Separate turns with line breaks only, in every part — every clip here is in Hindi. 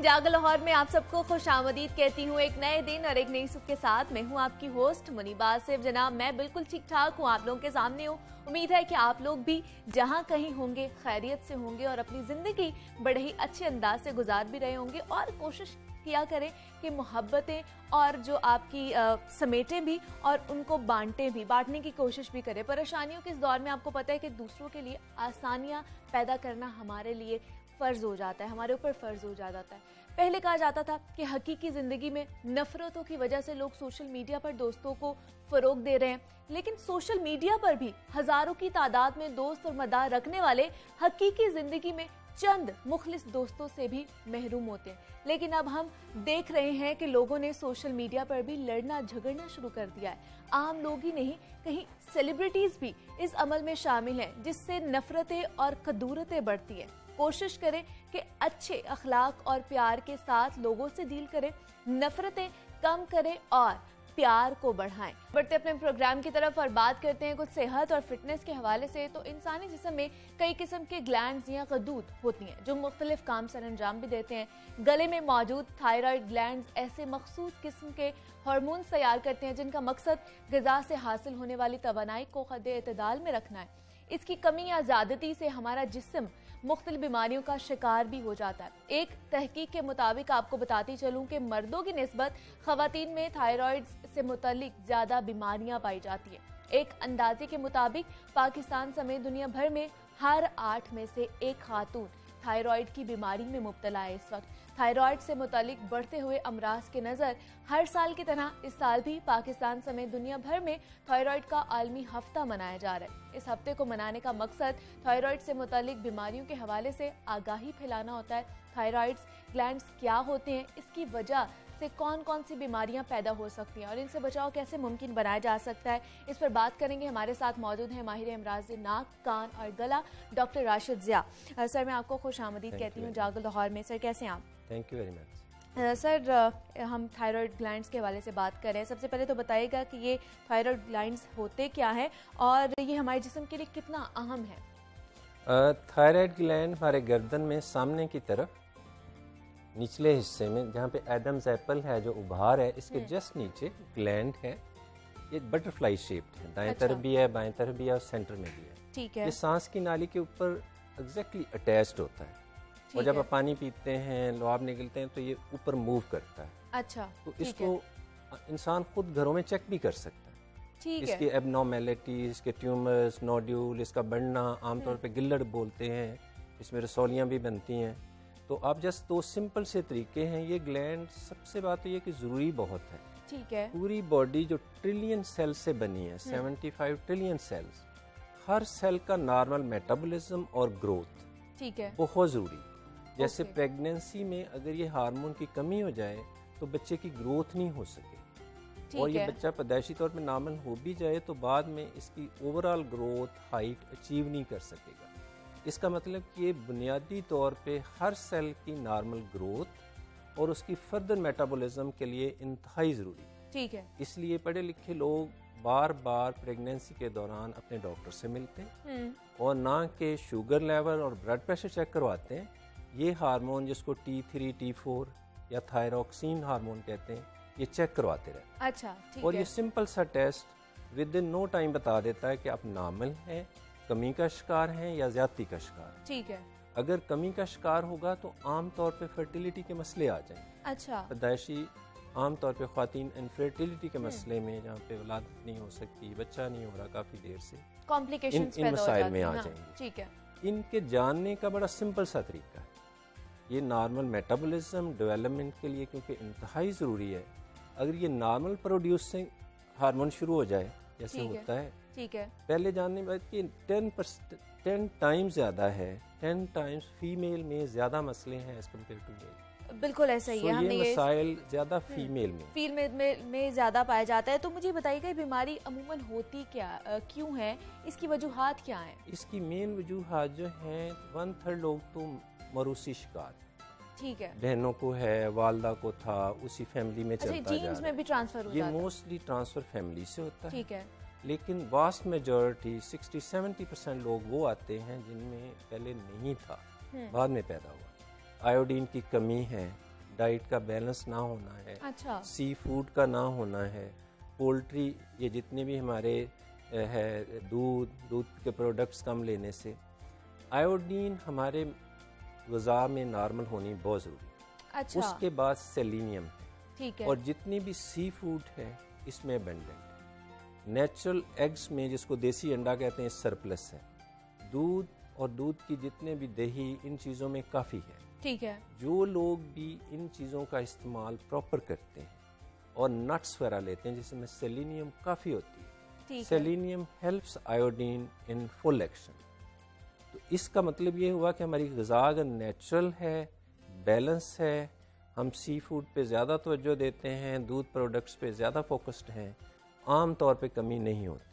जागो लाहौर में आप सबको खुश आमदीद कहती हूँ। एक नए दिन और एक नई सुख के साथ मैं हूँ आपकी होस्ट मुनीबा आसिफ। जनाब, मैं बिल्कुल ठीक ठाक हूँ, आप लोगों के सामने हूँ। उम्मीद है कि आप लोग भी जहाँ कहीं होंगे खैरियत से होंगे और अपनी जिंदगी बड़े ही अच्छे अंदाज से गुजार भी रहे होंगे। और कोशिश किया करें कि मोहब्बतें और जो आपकी समेटें भी और उनको बांटने की कोशिश भी करें। परेशानियों के इस दौर में आपको पता है कि दूसरों के लिए आसानियां पैदा करना हमारे लिए फ़र्ज हो जाता है, हमारे ऊपर फ़र्ज हो जाता है। पहले कहा जाता था कि हकीकी ज़िंदगी में नफ़रतों की वजह से लोग सोशल मीडिया पर दोस्तों को फ़रोग दे रहे हैं, लेकिन सोशल मीडिया पर भी हज़ारों की तादाद में दोस्त और मदार रखने वाले हकीकी ज़िंदगी में चंद मुखलिस दोस्तों से भी महरूम होते हैं। लेकिन अब हम देख रहे हैं कि लोगों ने सोशल मीडिया पर भी लड़ना झगड़ना शुरू कर दिया है। आम लोग ही नहीं, कहीं सेलिब्रिटीज भी इस अमल में शामिल हैं, जिससे नफरतें और कदूरतें बढ़ती हैं। कोशिश करें कि अच्छे अखलाक और प्यार के साथ लोगों से डील करें, नफरतें कम करें और प्यार को बढ़ाएं। बढ़ते अपने प्रोग्राम की तरफ और बात करते हैं कुछ सेहत और फिटनेस के हवाले से। तो इंसानी जिस्म में कई किस्म के ग्लैंड्स या गदूद होती हैं जो मुख्तलिफ काम सर अंजाम भी देते हैं। गले में मौजूद थायराइड ग्लैंड्स ऐसे मखसूस किस्म के हार्मोन्स तैयार करते हैं जिनका मकसद ग़िज़ा से हासिल होने वाली तवानाई को खद-ए-इत्तिदाल में रखना है। इसकी कमी या ज़्यादती से हमारा जिस्म मुख्तलिफ बीमारियों का शिकार भी हो जाता है। एक तहकीक के मुताबिक आपको बताती चलूं कि मर्दों की निस्बत खवातीन में थायराइड से मुतालिक ज्यादा बीमारियां पाई जाती है। एक अंदाजे के मुताबिक पाकिस्तान समेत दुनिया भर में हर 8 में से एक खातून थायराइड की बीमारी में मुब्तला है। इस वक्त थायराइड से मुतालिक बढ़ते हुए अमराज के नज़र हर साल की तरह इस साल भी पाकिस्तान समेत दुनिया भर में थायराइड का आलमी हफ्ता मनाया जा रहा है। इस हफ्ते को मनाने का मकसद थायराइड से मुतालिक बीमारियों के हवाले से आगाही फैलाना होता है। थायराइड ग्लैंड्स क्या होते हैं, इसकी वजह से कौन कौन सी बीमारियां पैदा हो सकती हैं और इनसे बचाव कैसे मुमकिन बनाया जा सकता है, इस पर बात करेंगे। हमारे साथ मौजूद हैं माहिर अमराज नाक, कान और गला डॉक्टर राशिद ज़िया। सर, मैं आपको खुश आमदीद कहती हूँ जागो लाहौर में। सर, कैसे हैं आप?
Thank you very much.
Sir, हम थायराइड ग्लैंड्स के हवाले से बात करें। सबसे पहले तो बताइएगा कि ये थायराइड ग्लैंड्स होते क्या हैं और ये हमारे जिस्म के लिए कितना अहम है?
थायराइड ग्लैंड हमारे गर्दन में सामने की तरफ निचले हिस्से में, जहाँ पे एडम्स एप्पल है जो उभार है, इसके जस्ट नीचे ग्लैंड है। ये बटरफ्लाई शेप्ड है, दाएं तरफ भी है, बाएं तरफ भी है और सेंटर में भी है।
ठीक है।
ये सांस की नाली के ऊपर एग्जैक्टली अटैच्ड होता है और जब आप पानी पीते हैं, लुआब निकलते हैं, तो ये ऊपर मूव करता है।
अच्छा।
तो इसको इंसान खुद घरों में चेक भी कर सकता है।
ठीक है।
इसकी एबनॉर्मेलिटीज, इसके ट्यूमर्स, नोड्यूल, इसका बढ़ना, आमतौर पे गिल्लड़ बोलते हैं, इसमें रसौलियाँ भी बनती हैं। तो आप जस्ट दो सिंपल से तरीके हैं। ये ग्लैंड, सबसे बात तो ये कि ज़रूरी बहुत है।
ठीक है।
पूरी बॉडी जो ट्रिलियन सेल से बनी है, 75 ट्रिलियन सेल्स, हर सेल का नॉर्मल मेटाबॉलिज्म और ग्रोथ
ठीक है
बहुत ज़रूरी। जैसे प्रेगनेंसी में अगर ये हार्मोन की कमी हो जाए तो बच्चे की ग्रोथ नहीं हो सके, और ये बच्चा पैदाइशी तौर पर नॉर्मल हो भी जाए तो बाद में इसकी ओवरऑल ग्रोथ, हाइट अचीव नहीं कर सकेगा। इसका मतलब कि ये बुनियादी तौर पे हर सेल की नॉर्मल ग्रोथ और उसकी फर्दर मेटाबॉलिज्म के लिए इंतहाई ज़रूरी।
ठीक है।
इसलिए पढ़े लिखे लोग बार बार प्रेगनेंसी के दौरान अपने डॉक्टर से मिलते हैं और ना के शुगर लेवल और ब्लड प्रेशर चेक करवाते हैं। ये हार्मोन जिसको T3, T4 या थायरोक्सिन हार्मोन कहते हैं, ये चेक करवाते रहते।
अच्छा, ठीक
और
है।
ये सिंपल सा test within no time बता देता है कि आप नॉर्मल हैं, कमी का शिकार हैं या ज्यादती का शिकार।
ठीक है।
अगर कमी का शिकार होगा तो आमतौर पे फर्टिलिटी के मसले आ जाएंगे।
अच्छा।
पैदाइशी आमतौर पे ख्वातीन इनफर्टिलिटी के मसले में, जहाँ पे औलाद नहीं हो सकती, बच्चा नहीं हो रहा काफी देर से,
कॉम्प्लिकेशंस
इन मसाइल में आ जाएंगे।
ठीक है।
इनके जानने का बड़ा सिंपल सा तरीका है। ये नॉर्मल मेटाबॉलिज्म डेवलपमेंट के लिए क्योंकि इंतहाई ज़रूरी है। अगर ये नॉर्मल प्रोड्यूसिंग हार्मोन शुरू हो जाए जैसे होता है,
ठीक है,
पहले जानने के बाद कि 10 टाइम्स ज़्यादा है, 10 टाइम्स फीमेल में ज़्यादा मसले हैं एज कम्पेयर टू मेल।
बिल्कुल ऐसा ही है। हमने
ये मसाइल ज़्यादा फीमेल
में ज़्यादा पाया जाता है। तो मुझे बताइएगा ये बीमारी अमूमन होती क्या, क्यों है, इसकी वजूहात क्या हैं?
इसकी मेन वजूहात जो हैं, 1/3 लोग तो मरूसी शिकार,
ठीक है,
बहनों को है, वालदा को था, उसी फैमिली में चलता जा रहा है।
जीन्स में भी ट्रांसफर हो जाता है।
ये मोस्टली ट्रांसफर फैमिली से होता है।
ठीक है।
लेकिन वास्ट मेजॉरिटी 60-70% लोग वो आते हैं जिनमें पहले नहीं था, बाद में पैदा हुआ। आयोडीन की कमी है, डाइट का बैलेंस ना होना है,
अच्छा,
सी फूड का ना होना है, पोल्ट्री, ये जितने भी हमारे है दूध के प्रोडक्ट्स कम लेने से। आयोडीन हमारे ग़िज़ा में नॉर्मल होनी बहुत ज़रूरी है।
अच्छा,
उसके बाद सेलेनियम है,
ठीक है,
और जितनी भी सी फूड है इसमें अबेंडेंट है। नेचुरल एग्स में, जिसको देसी अंडा कहते हैं, सरप्लस है। दूध और दूध की जितने भी दही, इन चीज़ों में काफ़ी है।
ठीक है,
जो लोग भी इन चीज़ों का इस्तेमाल प्रॉपर करते हैं और नट्स वगैरह लेते हैं जिसमें सेलेनियम काफ़ी होती है, selenium helps iodine in full action. तो इसका मतलब ये हुआ कि हमारी ग़िज़ा अगर नेचुरल है, बैलेंस है, हम सी फूड पे ज़्यादा तवज्जो देते हैं, दूध प्रोडक्ट्स पे ज़्यादा फोकस्ड हैं, आम तौर पे कमी नहीं होती।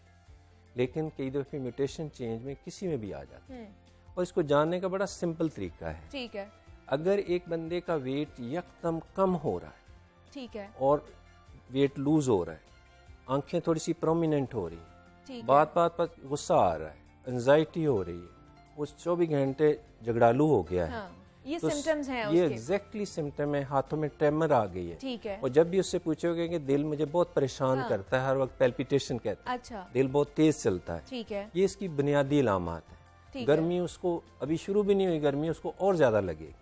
लेकिन कई दफ़े म्यूटेशन चेंज में किसी में भी आ जाता है, और इसको जानने का बड़ा सिंपल तरीका है।
ठीक है,
अगर एक बंदे का वेट यकदम कम हो रहा है,
ठीक है,
और वेट लूज हो रहा है, आंखें थोड़ी सी प्रोमिनेंट हो रही हैं,
ठीक
बात बात पर गुस्सा आ रहा है, एंजाइटी हो रही है, वो 24 घंटे झगड़ालू हो गया है,
हाँ, ये
तो
सिम्टम्स हैं
ये
उसके।
एग्जैक्टली सिम्टम है। हाथों में ट्रेमर आ गई है,
ठीक है,
और जब भी उससे पूछोगे कि दिल मुझे बहुत परेशान करता है, हर वक्त पैल्पिटेशन कहता है,
अच्छा,
दिल बहुत तेज चलता है,
ठीक है,
ये इसकी बुनियादी अलामत है।
ठीक
गर्मी उसको अभी शुरू भी नहीं हुई, गर्मी उसको और ज़्यादा लगेगी,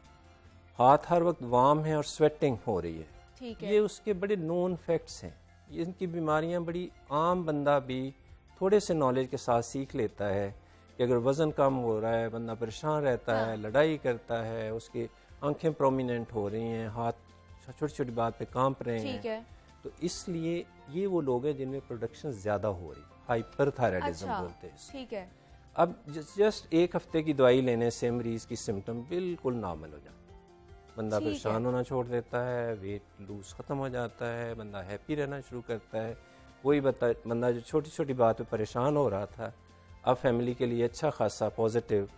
हाथ हर वक्त वार्म है और स्वेटिंग हो रही है,
ठीक है,
ये उसके बड़े नोन फैक्ट्स हैं। इनकी बीमारियां बड़ी आम बंदा भी थोड़े से नॉलेज के साथ सीख लेता है कि अगर वज़न कम हो रहा है, बंदा परेशान रहता है, लड़ाई करता है, उसकी आंखें प्रोमिनेंट हो रही हैं, हाथ छोटी छोटी बात पे कांप रहे
ठीक
हैं,
है,
तो इसलिए ये वो लोग हैं जिनमें प्रोडक्शन ज़्यादा हो रही, हाइपरथायराइडिज्म
अच्छा,
बोलते हैं इसको।
ठीक है,
अब जस्ट एक हफ्ते की दवाई लेने से मरीज की सिम्टम बिल्कुल नॉर्मल हो जाता है, बंदा परेशान होना छोड़ देता है, वेट लूज ख़त्म हो जाता है, बंदा हैप्पी रहना शुरू करता है। वही बंदा जो छोटी छोटी बात पे परेशान हो रहा था, अब फैमिली के लिए अच्छा खासा पॉजिटिव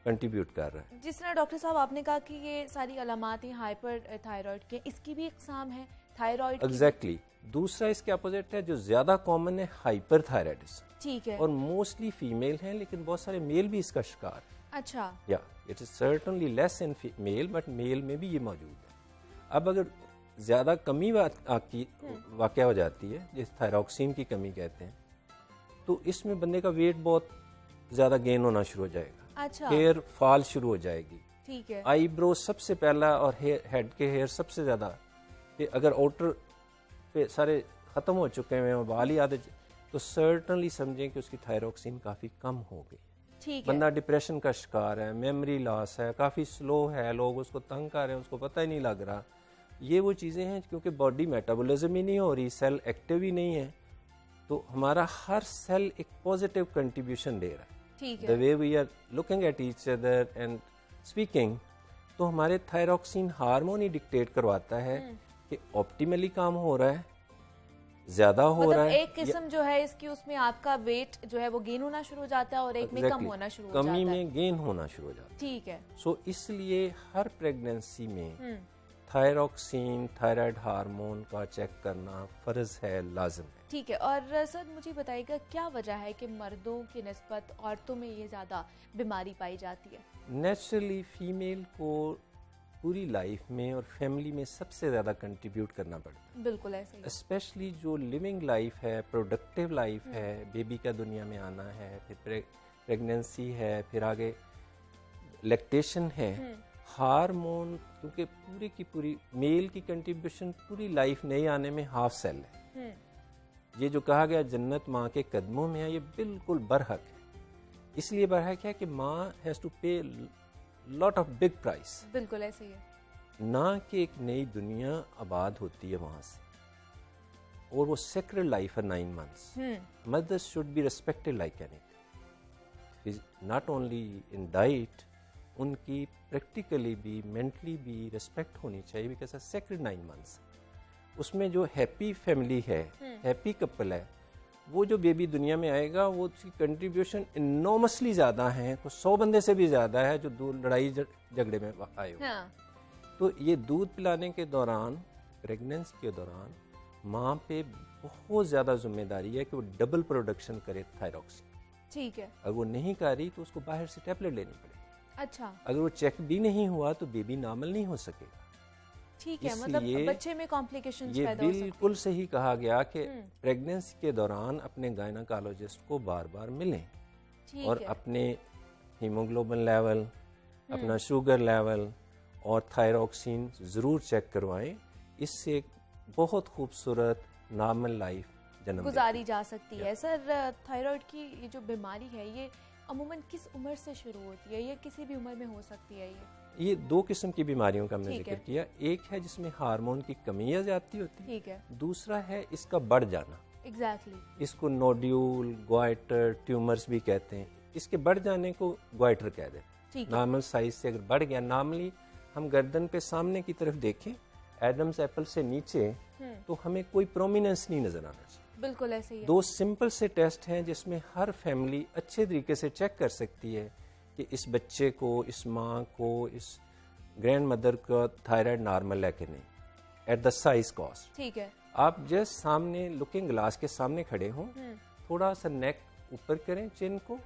कंट्रीब्यूट कर रहा है।
जिस तरह डॉक्टर साहब आपने कहा कि ये सारी अलामात हैं हाइपर थायराइड के, इसकी भी इकसाम है थायराइड की?
एग्जैक्टली, दूसरा इसके अपोजिट है जो ज़्यादा कॉमन है, हाइपर थायराइडिज्म,
ठीक है,
और मोस्टली फीमेल हैं, लेकिन बहुत सारे मेल भी इसका शिकार है।
अच्छा,
yeah it is certainly less in male, but male में भी ये मौजूद है। अब अगर ज़्यादा कमी वाक़या हो जाती है, जिस थायरॉक्सिन की कमी कहते हैं, तो इसमें बंदे का वेट बहुत ज़्यादा गेन होना शुरू हो जाएगा,
अच्छा,
हेयर फॉल शुरू हो जाएगी,
ठीक है,
आईब्रो सबसे पहला, और हेड के हेयर सबसे ज़्यादा, अगर आउटर पे सारे ख़त्म हो चुके हैं, बाल ही आधे, तो सर्टनली समझें कि उसकी थायरॉक्सिन काफ़ी कम हो गई,
ठीक है,
बंदा डिप्रेशन का शिकार है, मेमोरी लॉस है, काफ़ी स्लो है, लोग उसको तंग कर रहे हैं, उसको पता ही नहीं लग रहा। ये वो चीज़ें हैं क्योंकि बॉडी मेटाबॉलिज्म ही नहीं हो रही, सेल एक्टिव ही नहीं है, तो हमारा हर सेल एक पॉजिटिव कंट्रीब्यूशन दे रहा है।
ठीक
द
है,
way we are looking at each other and speaking, तो हमारे थायरॉक्सिन हार्मोन ही डिक्टेट करवाता है कि ऑप्टिमली काम हो रहा है, ज्यादा हो
मतलब
रहा है,
एक किस्म जो है इसकी, उसमें आपका वेट जो है वो गेन होना शुरू हो जाता है और एक में कम होना शुरू हो जाता
कमी
है।
में गेन होना शुरू हो जाता है।
ठीक है,
सो इसलिए हर प्रेगनेंसी में थायरॉक्सिन, थायराइड हार्मोन का चेक करना फर्ज है, लाजम है।
ठीक है। और सर मुझे बताइएगा क्या वजह है कि मर्दों की निस्बत औरतों में ये ज़्यादा बीमारी पाई जाती है?
नेचुरली फीमेल को पूरी लाइफ में और फैमिली में सबसे ज़्यादा कंट्रीब्यूट करना पड़ता है,
बिल्कुल ऐसे ही।
स्पेशली जो लिविंग लाइफ है, प्रोडक्टिव लाइफ है, बेबी का दुनिया में आना है, फिर प्रेगनेंसी है, फिर आगे लैक्टेशन है, हार्मोन, क्योंकि पूरी की पूरी मेल की कंट्रीब्यूशन पूरी लाइफ नहीं आने में हाफ सेल है। ये जो कहा गया जन्नत माँ के कदमों में है, ये बिल्कुल बरहक है। इसलिए बरहक है कि माँ हैज़ टू पे लॉट ऑफ बिग प्राइस,
बिल्कुल ऐसे ही है
ना कि एक नई दुनिया आबाद होती है वहाँ से, और वो सेक्रेड लाइफ है 9 months। Mothers should be respected like anything, not only in diet, उनकी प्रैक्टिकली भी मेंटली भी रिस्पेक्ट होनी चाहिए, बिकॉज सेक्रेड 9 months। उसमें जो हैप्पी फैमिली है, हैप्पी कपल है, वो जो बेबी दुनिया में आएगा, वो उसकी कंट्रीब्यूशन इनॉर्मसली ज़्यादा है, तो 100 बंदे से भी ज़्यादा है जो लड़ाई झगड़े में आए हो। तो ये दूध पिलाने के दौरान, प्रेगनेंसी के दौरान माँ पे बहुत ज़्यादा जिम्मेदारी है कि वो डबल प्रोडक्शन करे थायरॉक्सिन।
ठीक है।
अगर वो नहीं कर रही तो उसको बाहर से टैबलेट लेनी पड़ेगी।
अच्छा।
अगर वो चेक भी नहीं हुआ तो बेबी नॉर्मल नहीं हो सकेगा।
ठीक है, मतलब बच्चे में कॉम्प्लिकेशंस पैदा हो सकती है।
बिल्कुल सही कहा गया कि प्रेगनेंसी के दौरान अपने गायनोकोलॉजिस्ट को बार बार मिलें और अपने हीमोग्लोबिन लेवल, अपना शुगर लेवल और थायरॉक्सिन ज़रूर चेक करवाएं। इससे एक बहुत खूबसूरत नॉर्मल लाइफ जन्म
गुजारी जा सकती है। सर, थायराइड की ये जो बीमारी है ये अमूमन किस उम्र से शुरू होती है? ये किसी भी उम्र में हो सकती है?
ये दो किस्म की बीमारियों का हमने जिक्र किया। एक है जिसमें हार्मोन की कमी या ज्यादती होती है,
ठीक है।
दूसरा है इसका बढ़ जाना।
एग्जैक्टली।
इसको नोड्यूल, ग्वाइटर, ट्यूमर्स भी कहते हैं। इसके बढ़ जाने को ग्वाइटर कह देते हैं। नॉर्मल साइज से अगर बढ़ गया, नॉर्मली हम गर्दन पे सामने की तरफ देखें, एडम्स एप्पल से नीचे, तो हमें कोई प्रोमिनेंस नहीं नजर आना चाहिए।
बिल्कुल ऐसे ही है।
दो सिंपल से टेस्ट हैं जिसमें हर फैमिली अच्छे तरीके से चेक कर सकती है कि इस बच्चे को, इस माँ को, इस ग्रैंड मदर का थायराइड नॉर्मल है कि नहीं, एट द साइज कॉस्ट।
ठीक है।
आप जस्ट सामने लुकिंग ग्लास के सामने खड़े हों, थोड़ा सा नेक ऊपर करें, चिन को,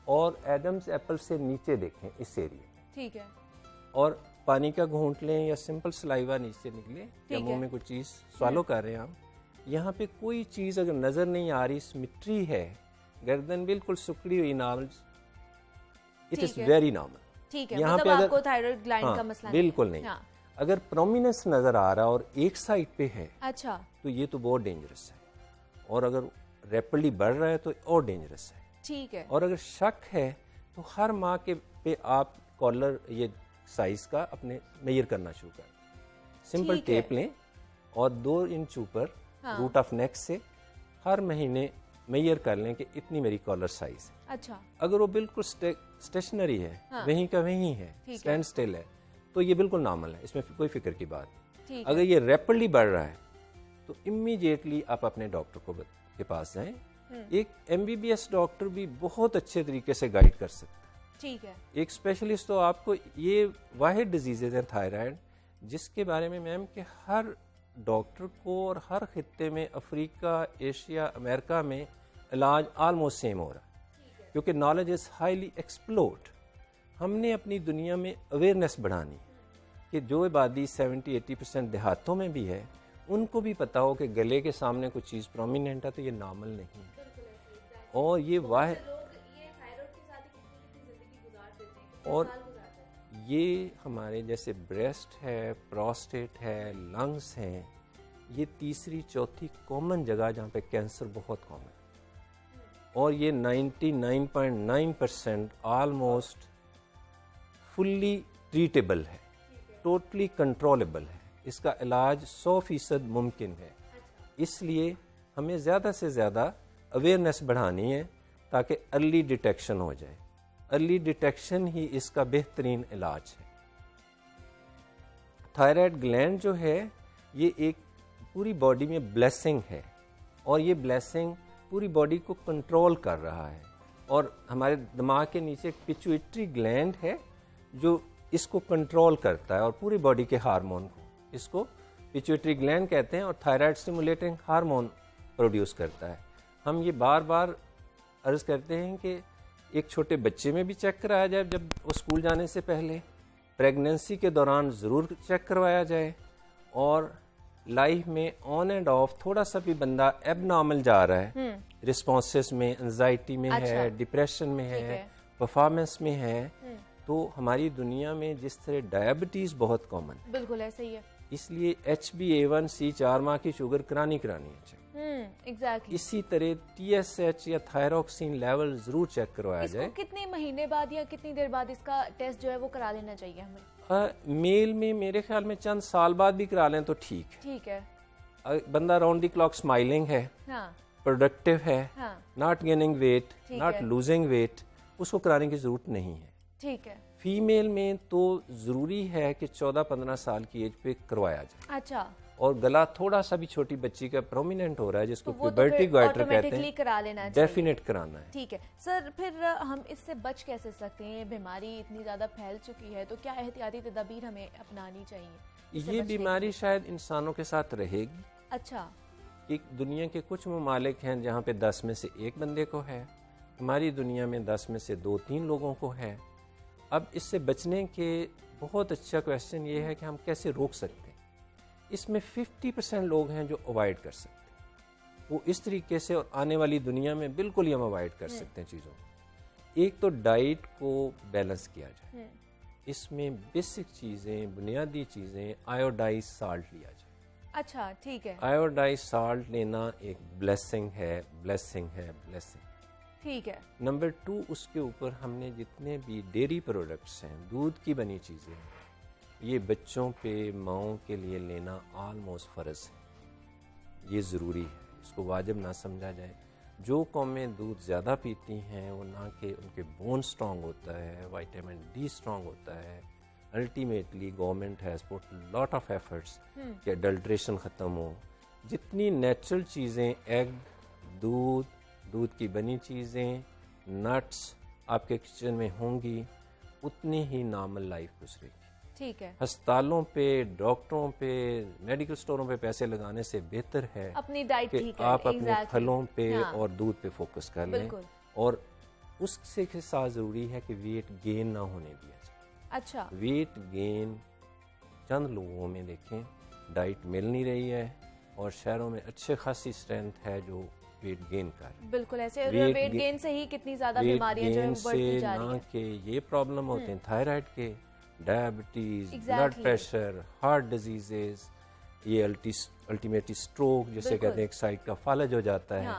और एडम्स एप्पल से नीचे देखें इस एरिया।
ठीक है।
और पानी का घूंट लें या सिंपल सलाइवा नीचे निकले या मुंह में कोई चीज स्वालो कर रहे हैं आप, यहाँ पे कोई चीज अगर नजर नहीं आ रही, सिमेट्री है, गर्दन बिल्कुल सुकड़ी हुई, normal, it is very normal.
ठीक है, यहाँ पे आपको थायराइड ग्लैंड का मसला
बिल्कुल नहीं। अगर प्रोमिनेंस नजर आ रहा और एक साइड पे है,
अच्छा, तो
ये तो बहुत डेंजरस है। और अगर रैपिडली बढ़ रहा है तो और डेंजरस है।
ठीक है।
और अगर शक है तो हर माह के पे आप कॉलर ये साइज का अपने मेजर करना शुरू कर। सिंपल टेप लें और 2 इंच ऊपर रूट ऑफ नेक से हर महीने मेजर कर लें कि इतनी मेरी कॉलर साइज है।
अच्छा।
अगर वो बिल्कुल स्टेशनरी है, वहीं का वहीं है, स्टैंड स्टिल है, तो ये बिल्कुल नॉर्मल है, इसमें कोई फिक्र की बात नहीं। अगर ये रैपिडली बढ़ रहा है तो इमीडिएटली आप अपने डॉक्टर के पास जाएं। एक MBBS डॉक्टर भी बहुत अच्छे तरीके से गाइड कर सकता है।
ठीक है।
एक स्पेशलिस्ट तो आपको, ये वाहिद डिजीजेज है थायराइड जिसके बारे में मैम कि हर डॉक्टर को और हर खित्ते में, अफ्रीका, एशिया, अमेरिका में इलाज ऑलमोस्ट सेम हो रहा है, क्योंकि नॉलेज इज हाईली एक्सप्लोर्ड। हमने अपनी दुनिया में अवेयरनेस बढ़ानी कि जो आबादी 70-80% देहातों में भी है, उनको भी पता हो कि गले के सामने कोई चीज़ प्रोमिनेंट है तो ये नॉर्मल नहीं है। और ये और ये हमारे जैसे ब्रेस्ट है, प्रोस्टेट है, लंग्स हैं, ये तीसरी चौथी कॉमन जगह जहाँ पे कैंसर बहुत कॉमन है। और ये 99.9% ऑलमोस्ट फुल्ली ट्रीटेबल है, टोटली कंट्रोलेबल है। इसका इलाज 100% मुमकिन है। इसलिए हमें ज़्यादा से ज़्यादा अवेयरनेस बढ़ानी है ताकि अर्ली डिटेक्शन हो जाए। अर्ली डिटेक्शन ही इसका बेहतरीन इलाज है। थायराइड ग्लैंड जो है ये एक पूरी बॉडी में ब्लेसिंग है, और ये ब्लेसिंग पूरी बॉडी को कंट्रोल कर रहा है। और हमारे दिमाग के नीचे एक पिट्यूटरी ग्लैंड है जो इसको कंट्रोल करता है, और पूरी बॉडी के हार्मोन को, इसको पिट्यूटरी ग्लैंड कहते हैं, और थायराइड स्टिमुलेटिंग हार्मोन प्रोड्यूस करता है। हम ये बार बार अर्ज करते हैं कि एक छोटे बच्चे में भी चेक कराया जाए, जब वो स्कूल जाने से पहले, प्रेगनेंसी के दौरान ज़रूर चेक करवाया जाए, और लाइफ में ऑन एंड ऑफ थोड़ा सा भी बंदा एबनॉर्मल जा रहा है, रिस्पॉन्सेस में, एंजाइटी में है, डिप्रेशन में है, परफॉर्मेंस में है, तो हमारी दुनिया में जिस तरह डायबिटीज बहुत कॉमन है,
बिल्कुल ऐसे ही है,
इसलिए HbA1c 4 माह की शुगर करानी है।
एग्जैक्टली।
इसी तरह TSH या थायरॉक्सिन लेवल जरूर चेक करवाया जाए।
कितने महीने बाद या कितनी देर बाद इसका टेस्ट जो है वो करा लेना चाहिए हमें?
मेल में मेरे ख्याल में चंद साल बाद भी करा लें तो ठीक है। बंदा राउंड द क्लॉक स्माइलिंग है, प्रोडक्टिव है, not gaining weight, not losing weight, उसको कराने की जरूरत नहीं है। ठीक है। फीमेल में तो जरूरी है कि 14-15 साल की एज पे करवाया जाए। अच्छा। और गला थोड़ा सा भी छोटी बच्ची का प्रोमिनेंट हो रहा है, जिसको प्यूबर्टी ग्वाइटर कहते हैं,
करा लेना
डेफिनेट कराना है।
ठीक है सर, फिर हम इससे बच कैसे सकते हैं? बीमारी इतनी ज्यादा फैल चुकी है, तो क्या एहतियाती तदाबीर हमें अपनानी चाहिए?
ये बीमारी शायद इंसानों के साथ रहेगी।
अच्छा।
एक दुनिया के कुछ ममालिक हैं जहाँ पे 10 में से 1 बंदे को है, हमारी दुनिया में 10 में से 2-3 लोगों को है। अब इससे बचने के बहुत अच्छा क्वेश्चन ये है कि हम कैसे रोक सकते हैं। इसमें 50% लोग हैं जो अवॉइड कर सकते हैं, वो इस तरीके से, और आने वाली दुनिया में बिल्कुल ही हम अवॉइड कर सकते हैं चीज़ों को। एक तो डाइट को बैलेंस किया जाए, इसमें बेसिक चीज़ें, बुनियादी चीज़ें, आयोडाइज साल्ट लिया जाए।
अच्छा, ठीक है।
आयोडाइज साल्ट लेना एक ब्लेसिंग है, ब्लेसिंग है, ब्लेसिंग।
ठीक है।
नंबर 2, उसके ऊपर हमने जितने भी डेयरी प्रोडक्ट्स हैं, दूध की बनी चीज़ें हैं, ये बच्चों पे, माओं के लिए लेना ऑलमोस्ट फ़र्ज है। ये ज़रूरी है, इसको वाजिब ना समझा जाए। जो कौमें दूध ज़्यादा पीती हैं वो ना कि उनके बोन स्ट्रॉन्ग होता है, विटामिन डी स्ट्रॉन्ग होता है। Ultimately government has put lot of efforts कि अडल्ट्रेशन ख़त्म हो। जितनी नेचुरल चीज़ें, एग, दूध की बनी चीज़ें, नट्स आपके किचन में होंगी, उतनी ही नॉर्मल लाइफ गुजरेगी।
ठीक है।
अस्पतालों पे, डॉक्टरों पे, मेडिकल स्टोरों पे पैसे लगाने से बेहतर है
अपनी डाइट
कि
ठीक
आप
है,
अपने फलों पे और दूध पे फोकस कर लें। और उससे के साथ ज़रूरी है कि वेट गेन ना होने दिया जाए।
अच्छा।
वेट गेन चंद लोगों में देखें डाइट मिल नहीं रही है, और शहरों में अच्छे खासी स्ट्रेंथ है जो वेट गेन कर रहे हैं।
बिल्कुल ऐसे वेट गेन से ही कितनी ज्यादा बीमारियां जो है बढ़ती जा रही हैं।
कि ये प्रॉब्लम होते हैं थायराइड के, diabetes, blood pressure, heart diseases, ये अल्टीमेटली स्ट्रोक जिसे कहते हैं, एक साइड का फालज हो जाता है।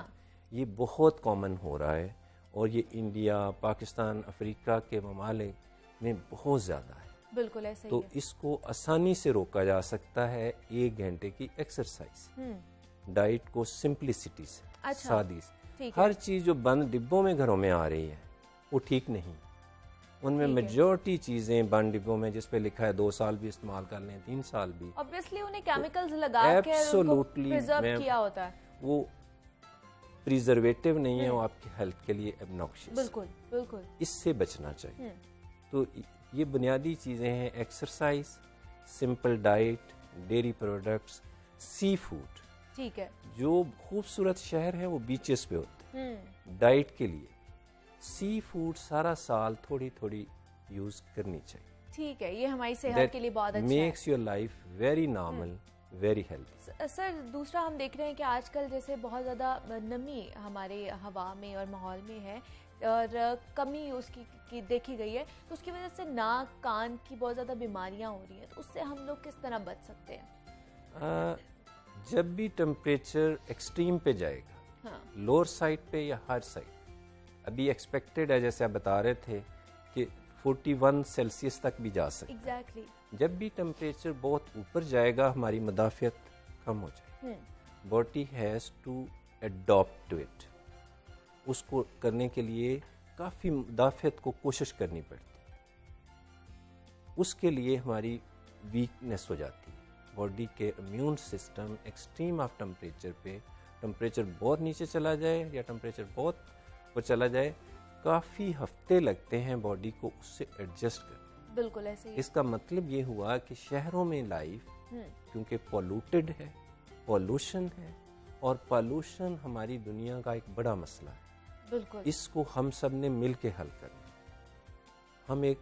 ये बहुत कॉमन हो रहा है, और ये इंडिया, पाकिस्तान, अफ्रीका के ममालिक में बहुत ज़्यादा है।
बिल्कुल ऐसे
तो इसको आसानी से रोका जा सकता है 1 घंटे की एक्सरसाइज, डाइट को सिंप्लिसिटी से, सादी से। हर चीज़ जो बंद डिब्बों में घरों में आ रही है वो ठीक नहीं। उनमें मेजॉरिटी चीजें बंद डिब्बों में जिस पे लिखा है 2 साल भी इस्तेमाल कर लें, 3 साल भी,
ऑब्वियसली उन्हें केमिकल्स लगा के उनको प्रिजर्व किया होता है।
वो प्रिजर्वेटिव नहीं है, वो आपकी हेल्थ के लिए एब्नॉक्शियस।
बिल्कुल बिल्कुल,
इससे बचना चाहिए। तो ये बुनियादी चीजें हैं, exercise, simple diet, dairy products, seafood.
ठीक है।
जो खूबसूरत शहर है वो बीचेस पे होते हैं डाइट के लिए। सी फूड सारा साल थोड़ी थोड़ी यूज करनी चाहिए।
ठीक है, ये हमारी सेहत के लिए बहुत अच्छा है।
Makes your life very normal, very healthy.
Sir दूसरा हम देख रहे हैं कि आजकल जैसे बहुत ज़्यादा नमी हमारे हवा में और माहौल में है, और कमी उसकी की देखी गई है, तो उसकी वजह से नाक कान की बहुत ज़्यादा बीमारियां हो रही हैं। तो उससे हम लोग किस तरह बच सकते हैं?
जब भी टेम्परेचर एक्सट्रीम पे जाएगा, लोअर साइड पे या हायर साइड, अभी एक्सपेक्टेड है जैसे आप बता रहे थे कि 41 सेल्सियस तक भी जा सकता है।
Exactly.
जब भी टेम्परेचर बहुत ऊपर जाएगा हमारी मुदाफ़ियत कम हो जाएगी। Body has to adopt to it. उसको करने के लिए काफ़ी मुदाफ़ियत को कोशिश करनी पड़ती है। उसके लिए हमारी वीकनेस हो जाती है। बॉडी के immune system extreme of temperature पे, टेम्परेचर बहुत नीचे चला जाए या टेम्परेचर बहुत ऊपर चला जाए, काफ़ी हफ्ते लगते हैं बॉडी को उससे एडजस्ट करने।
बिल्कुल ऐसे ही।
इसका मतलब ये हुआ कि शहरों में लाइफ क्योंकि पॉल्यूटेड है, पॉल्यूशन है, और पॉल्यूशन हमारी दुनिया का एक बड़ा मसला है।
बिल्कुल।
इसको हम सब ने मिल के हल करना। हम एक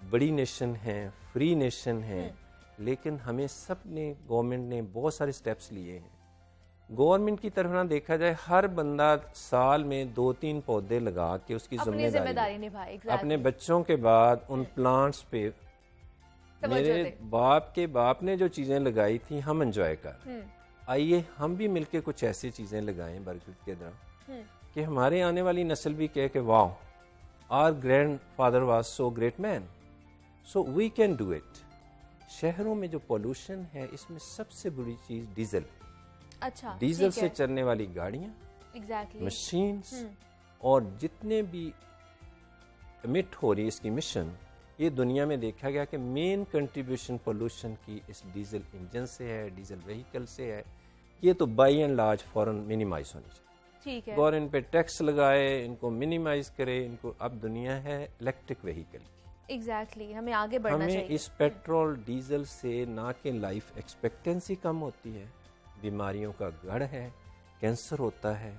बड़ी नेशन हैं, फ्री नेशन हैं, लेकिन हमें सब ने, गवर्नमेंट ने बहुत सारे स्टेप्स लिए हैं। गवर्नमेंट की तरफ ना देखा जाए, हर बंदा साल में 2-3 पौधे लगा के उसकी जिम्मेदारी निभाए। अपने बच्चों के बाद उन प्लांट्स पे, मेरे बाप के बाप ने जो चीजें लगाई थी हम एंजॉय कर, आइए हम भी मिलके कुछ ऐसी चीजें लगाएं बरगद के तरह कि हमारे आने वाली नस्ल भी कहे कि वाह, our grandfather was so great man, so we can do it. शहरों में जो पोल्यूशन है, इसमें सबसे बड़ी चीज डीजल।
अच्छा,
डीजल से चलने वाली गाड़ियां, मशीन्स, और जितने भी एमिट हो रही है इसकी मिशन, ये दुनिया में देखा गया कि मेन कंट्रीब्यूशन पोल्यूशन की इस डीजल इंजन से है, डीजल व्हीकल से है। ये तो बाई एंड लार्ज फॉरन मिनिमाइज होनी चाहिए।
ठीक है।
गवर्नमेंट पे टैक्स लगाए, इनको मिनिमाइज करे, इनको। अब दुनिया है इलेक्ट्रिक व्हीकल की।
एग्जैक्टली, हमें आगे बढ़ना चाहिए।
इस पेट्रोल डीजल से ना कि लाइफ एक्सपेक्टेंसी कम होती है, बीमारियों का गढ़ है, कैंसर होता है,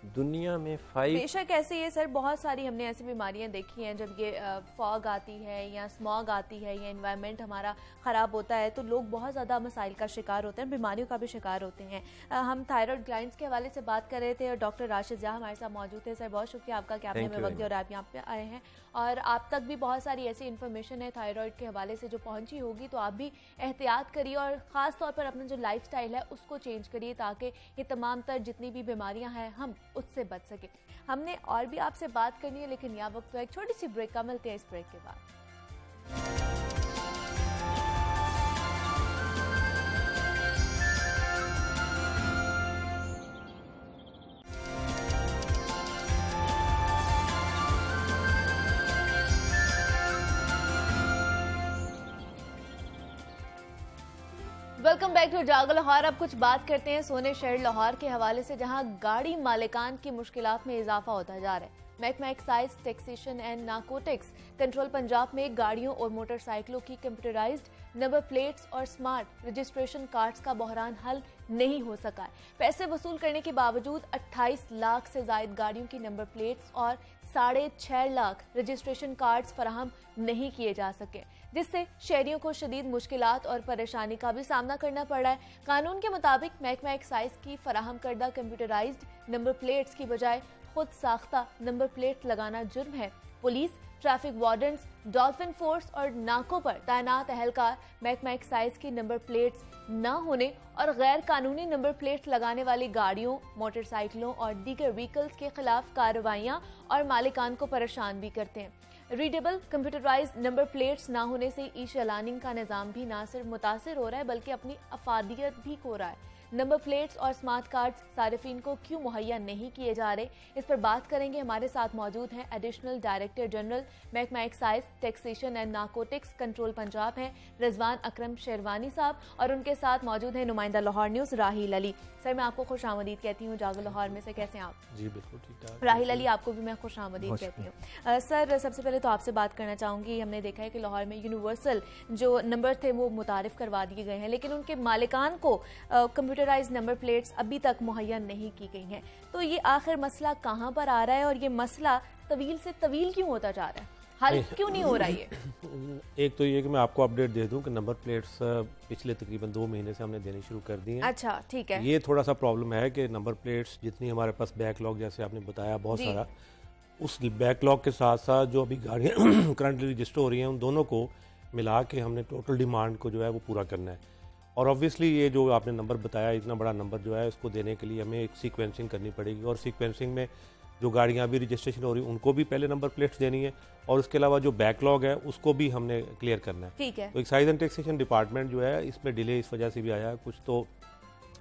दुनिया में 5
बेशक ऐसे ये सर बहुत सारी हमने ऐसी बीमारियां देखी हैं, जब ये फॉग आती है या स्मॉग आती है या एनवायरनमेंट हमारा ख़राब होता है तो लोग बहुत ज़्यादा मसाइल का शिकार होते हैं, बीमारियों का भी शिकार होते हैं। हम थायराइड ग्लैंड्स के हवाले से बात कर रहे थे और डॉक्टर राशिद ज़िया हमारे साथ मौजूद थे। सर बहुत शुक्रिया आपका कि आपने वक्त दिया और आप यहाँ पे आए हैं, और आप तक भी बहुत सारी ऐसी इन्फॉर्मेशन है थायराइड के हवाले से जो पहुँची होगी, तो आप भी एहतियात करिए और ख़ास तौर पर अपना जो लाइफ स्टाइल है उसको चेंज करिए ताकि ये तमाम तर जितनी भी बीमारियाँ हैं हम उससे बच सके। हमने और भी आपसे बात करनी है, लेकिन यह वक्त तो एक छोटी सी ब्रेक का, मिलते हैं इस ब्रेक के बाद। वेलकम बैक टू जागो लाहौर। अब कुछ बात करते हैं सोने शहर लाहौर के हवाले से, जहां गाड़ी मालिकान की मुश्किलात में इजाफा होता जा रहा है। महकमा excise, taxation and narcotics control Punjab में गाड़ियों और मोटरसाइकिलों की कंप्यूटराइज्ड नंबर प्लेट्स और स्मार्ट रजिस्ट्रेशन कार्ड्स का बहरान हल नहीं हो सका है। पैसे वसूल करने के बावजूद 28 लाख से जायद गाड़ियों की नंबर प्लेट्स और 6.5 लाख रजिस्ट्रेशन कार्ड्स फराहम नहीं किए जा सके, जिससे शहरियों को शदीद मुश्किलात और परेशानी का भी सामना करना पड़ रहा है। कानून के मुताबिक महकमा एक्साइज की फराहम करदा कंप्यूटराइज्ड नंबर प्लेट्स की बजाय खुद साख्ता नंबर प्लेट लगाना जुर्म है। Police, traffic wardens, dolphin force और नाकों पर तैनात अहलकार महकमा एक्साइज की नंबर प्लेट्स न होने और गैर कानूनी नंबर प्लेट लगाने वाली गाड़ियों, मोटरसाइकिलों और दीगर व्हीकल्स के खिलाफ कार्रवाइयां और मालिकान को परेशान भी करते हैं। रीडेबल कंप्यूटराइज्ड नंबर प्लेट्स ना होने से ई चालानिंग का निज़ाम भी ना सिर्फ मुतासिर हो रहा है बल्कि अपनी अफादियत भी खो रहा है। नंबर प्लेट्स और स्मार्ट कार्ड्स सारिफिन को क्यों मुहैया नहीं किए जा रहे, इस पर बात करेंगे। हमारे साथ मौजूद हैं एडिशनल डायरेक्टर जनरल महकमा excise, taxation and narcotics control Punjab हैं रिजवान अकरम शेरवानी साहब, और उनके साथ मौजूद है नुमाइंदा लाहौर न्यूज़ राहिल अली। सर मैं आपको खुश आमदीद कहती हूँ जागो लाहौर में से, कैसे हैं आप?
जी बिल्कुल ठीक ठाक।
राहिल अली आपको भी मैं खुश आमदीद कहती हूँ। सर सबसे पहले तो आपसे बात करना चाहूँगी, हमने देखा है कि लाहौर में यूनिवर्सल जो नंबर थे वो मुतारिफ करवा दिए गए हैं, लेकिन उनके मालिकान को कंप्यूटराइज नंबर प्लेट्स अभी तक मुहैया नहीं की गई हैं। तो ये आखिर मसला कहाँ पर आ रहा है और ये मसला तवील से तवील क्यों होता जा रहा है, हल क्यों नहीं हो रहा है?
एक तो ये कि मैं आपको अपडेट दे दूं कि नंबर प्लेट्स पिछले तकरीबन 2 महीने से हमने देनी शुरू कर दी हैं।
अच्छा ठीक है।
ये थोड़ा सा प्रॉब्लम है कि नंबर प्लेट्स जितनी हमारे पास बैकलॉग, जैसे आपने बताया बहुत सारा, उस बैकलॉग के साथ साथ जो अभी गाड़ियाँ करंटली रजिस्टर हो रही हैं उन दोनों को मिला के हमने टोटल डिमांड को जो है वो पूरा करना है। और ऑब्वियसली ये जो आपने नंबर बताया, इतना बड़ा नंबर जो है इसको देने के लिए हमें एक सीक्वेंसिंग करनी पड़ेगी, और सीक्वेंसिंग में जो गाड़ियाँ अभी रजिस्ट्रेशन हो रही हैं उनको भी पहले नंबर प्लेट्स देनी है, और उसके अलावा जो बैकलॉग है उसको भी हमने क्लियर करना है।
ठीक है।
तो एक्साइज एंड टैक्सेशन डिपार्टमेंट जो है इसमें डिले इस वजह से भी आया है कुछ, तो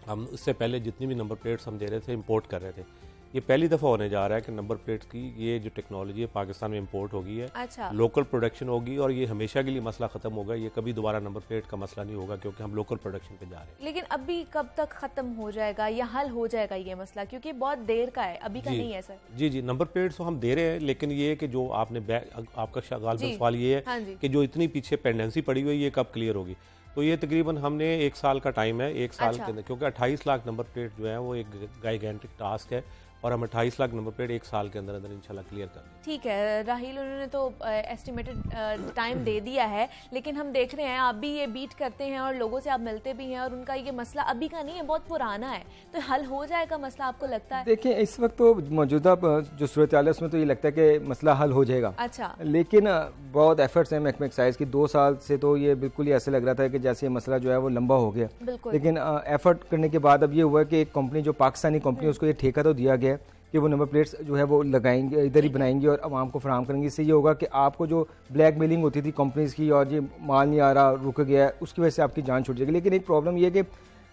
हम इससे पहले जितनी भी नंबर प्लेट्स हम दे रहे थे इंपोर्ट कर रहे थे, ये पहली दफ़ा होने जा रहा है कि नंबर प्लेट्स की ये जो टेक्नोलॉजी है पाकिस्तान में इंपोर्ट होगी है।
अच्छा।
लोकल प्रोडक्शन होगी और ये हमेशा के लिए मसला ख़त्म होगा, ये कभी दोबारा नंबर प्लेट का मसला नहीं होगा क्योंकि हम लोकल प्रोडक्शन पे जा रहे हैं।
लेकिन अभी कब तक ख़त्म हो जाएगा या हल हो जाएगा ये मसला, क्योंकि बहुत देर का है, अभी का नहीं है सर?
जी नंबर प्लेट्स तो हम दे रहे हैं, लेकिन ये कि जो आपने आपका गालिबन सवाल ये है कि जो इतनी पीछे पेंडेंसी पड़ी हुई है ये कब क्लियर होगी। तो ये तकरीबन हमने 1 साल का टाइम है, 1 साल के अंदर, क्योंकि 28 लाख नंबर प्लेट जो है वो एक गाइगेंटिक टास्क है और हम 28 लाख नंबर प्लेट 1 साल के अंदर अंदर इंशाल्लाह क्लियर कर देंगे।
ठीक है राहिल, उन्होंने तो एस्टिमेटेड टाइम दे दिया है, लेकिन हम देख रहे हैं आप भी ये बीट करते हैं और लोगों से आप मिलते भी हैं, और उनका ये मसला अभी का नहीं है, बहुत पुराना है। तो हल हो जाएगा मसला, आपको लगता है?
देखिए इस वक्त तो मौजूदा जो सूरत हाल है उसमें तो ये लगता है कि मसला हल हो जाएगा।
अच्छा।
लेकिन बहुत एफर्ट्स हैं महकमा एक्साइज की, 2 साल से तो ये बिल्कुल ही ऐसे लग रहा था कि जैसे ये मसला जो है वो लंबा हो गया। लेकिन एफर्ट करने के बाद अब ये हुआ कि एक कंपनी जो पाकिस्तानी कंपनी उसको ये ठेका तो दिया गया कि वो नंबर प्लेट्स जो है वो लगाएंगे, इधर ही बनाएंगे और आवाम को फराहम करेंगे। इससे ये होगा कि आपको जो ब्लैक मेलिंग होती थी कंपनीज की और ये माल नहीं आ रहा, रुक गया है, उसकी वजह से आपकी जान छूट जाएगी। लेकिन एक प्रॉब्लम ये है कि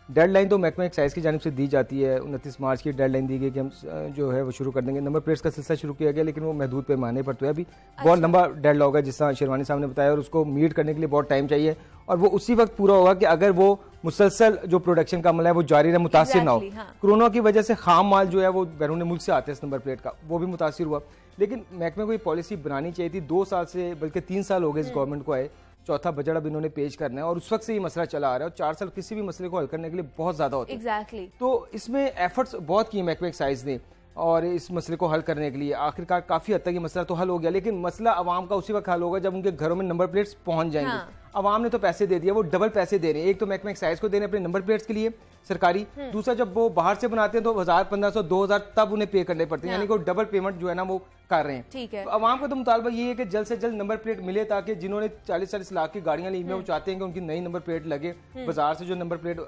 डेडलाइन तो महकमा एक्साइज की जानिब से दी जाती है, 29 मार्च की डेडलाइन दी गई कि हम जो है वो शुरू कर देंगे। नंबर प्लेट्स का सिलसिला शुरू किया गया, लेकिन वो महदूद पैमाने पर तो है, अभी बहुत लंबा डेडलॉग है जिस तरह शेरवानी साहब ने बताया, और उसको मीट करने के लिए बहुत टाइम चाहिए, और वो उसी वक्त पूरा होगा कि अगर वो मुसलसल जो प्रोडक्शन का अमल है वो जारी रहे, मुतासिर ना हो। कोरोना की वजह से खाम माल जो है वो बैरून मुल्क से आते हैं इस नंबर प्लेट का, वो भी मुतासिर हुआ। लेकिन महकमे को ये पॉलिसी बनानी चाहिए थी, 2 साल से बल्कि 3 साल हो गए इस गवर्नमेंट को आए, चौथा बजट अब इन्होंने पेश करना है, और उस वक्त से ये मसला चला आ रहा है, और 4 साल किसी भी मसले को हल करने के लिए बहुत ज्यादा होते हैं।
एग्जैक्टली।
तो इसमें एफर्ट्स बहुत किए महकमे एक्साइज ने, और इस मसले को हल करने के लिए आखिरकार काफ़ी हद तक ये मसला तो हल हो गया, लेकिन मसला आवाम का उसी वक्त हल होगा जब उनके घरों में नंबर प्लेट्स पहुंच जाएंगे। आवाम ने तो पैसे दे दिए, वो डबल पैसे दे रहे हैं। एक तो महकमा एक्साइज को दे रहे हैं अपने नंबर प्लेट्स के लिए सरकारी, दूसरा जब वो बाहर से बनाते हैं तो 1000, 1500, 2000 तब उन्हें पे करने पड़ते हैं, यानी कि वो डबल पेमेंट जो है ना वो कर रहे हैं।
ठीक है।
तो आवाम का तो मुतालबा ये है कि जल्द से जल्द नंबर प्लेट मिले, ताकि जिन्होंने 40-40 लाख की गाड़ियां ली में वो चाहते हैं कि उनकी नई नंबर प्लेट लगे। बाजार से जो नंबर प्लेट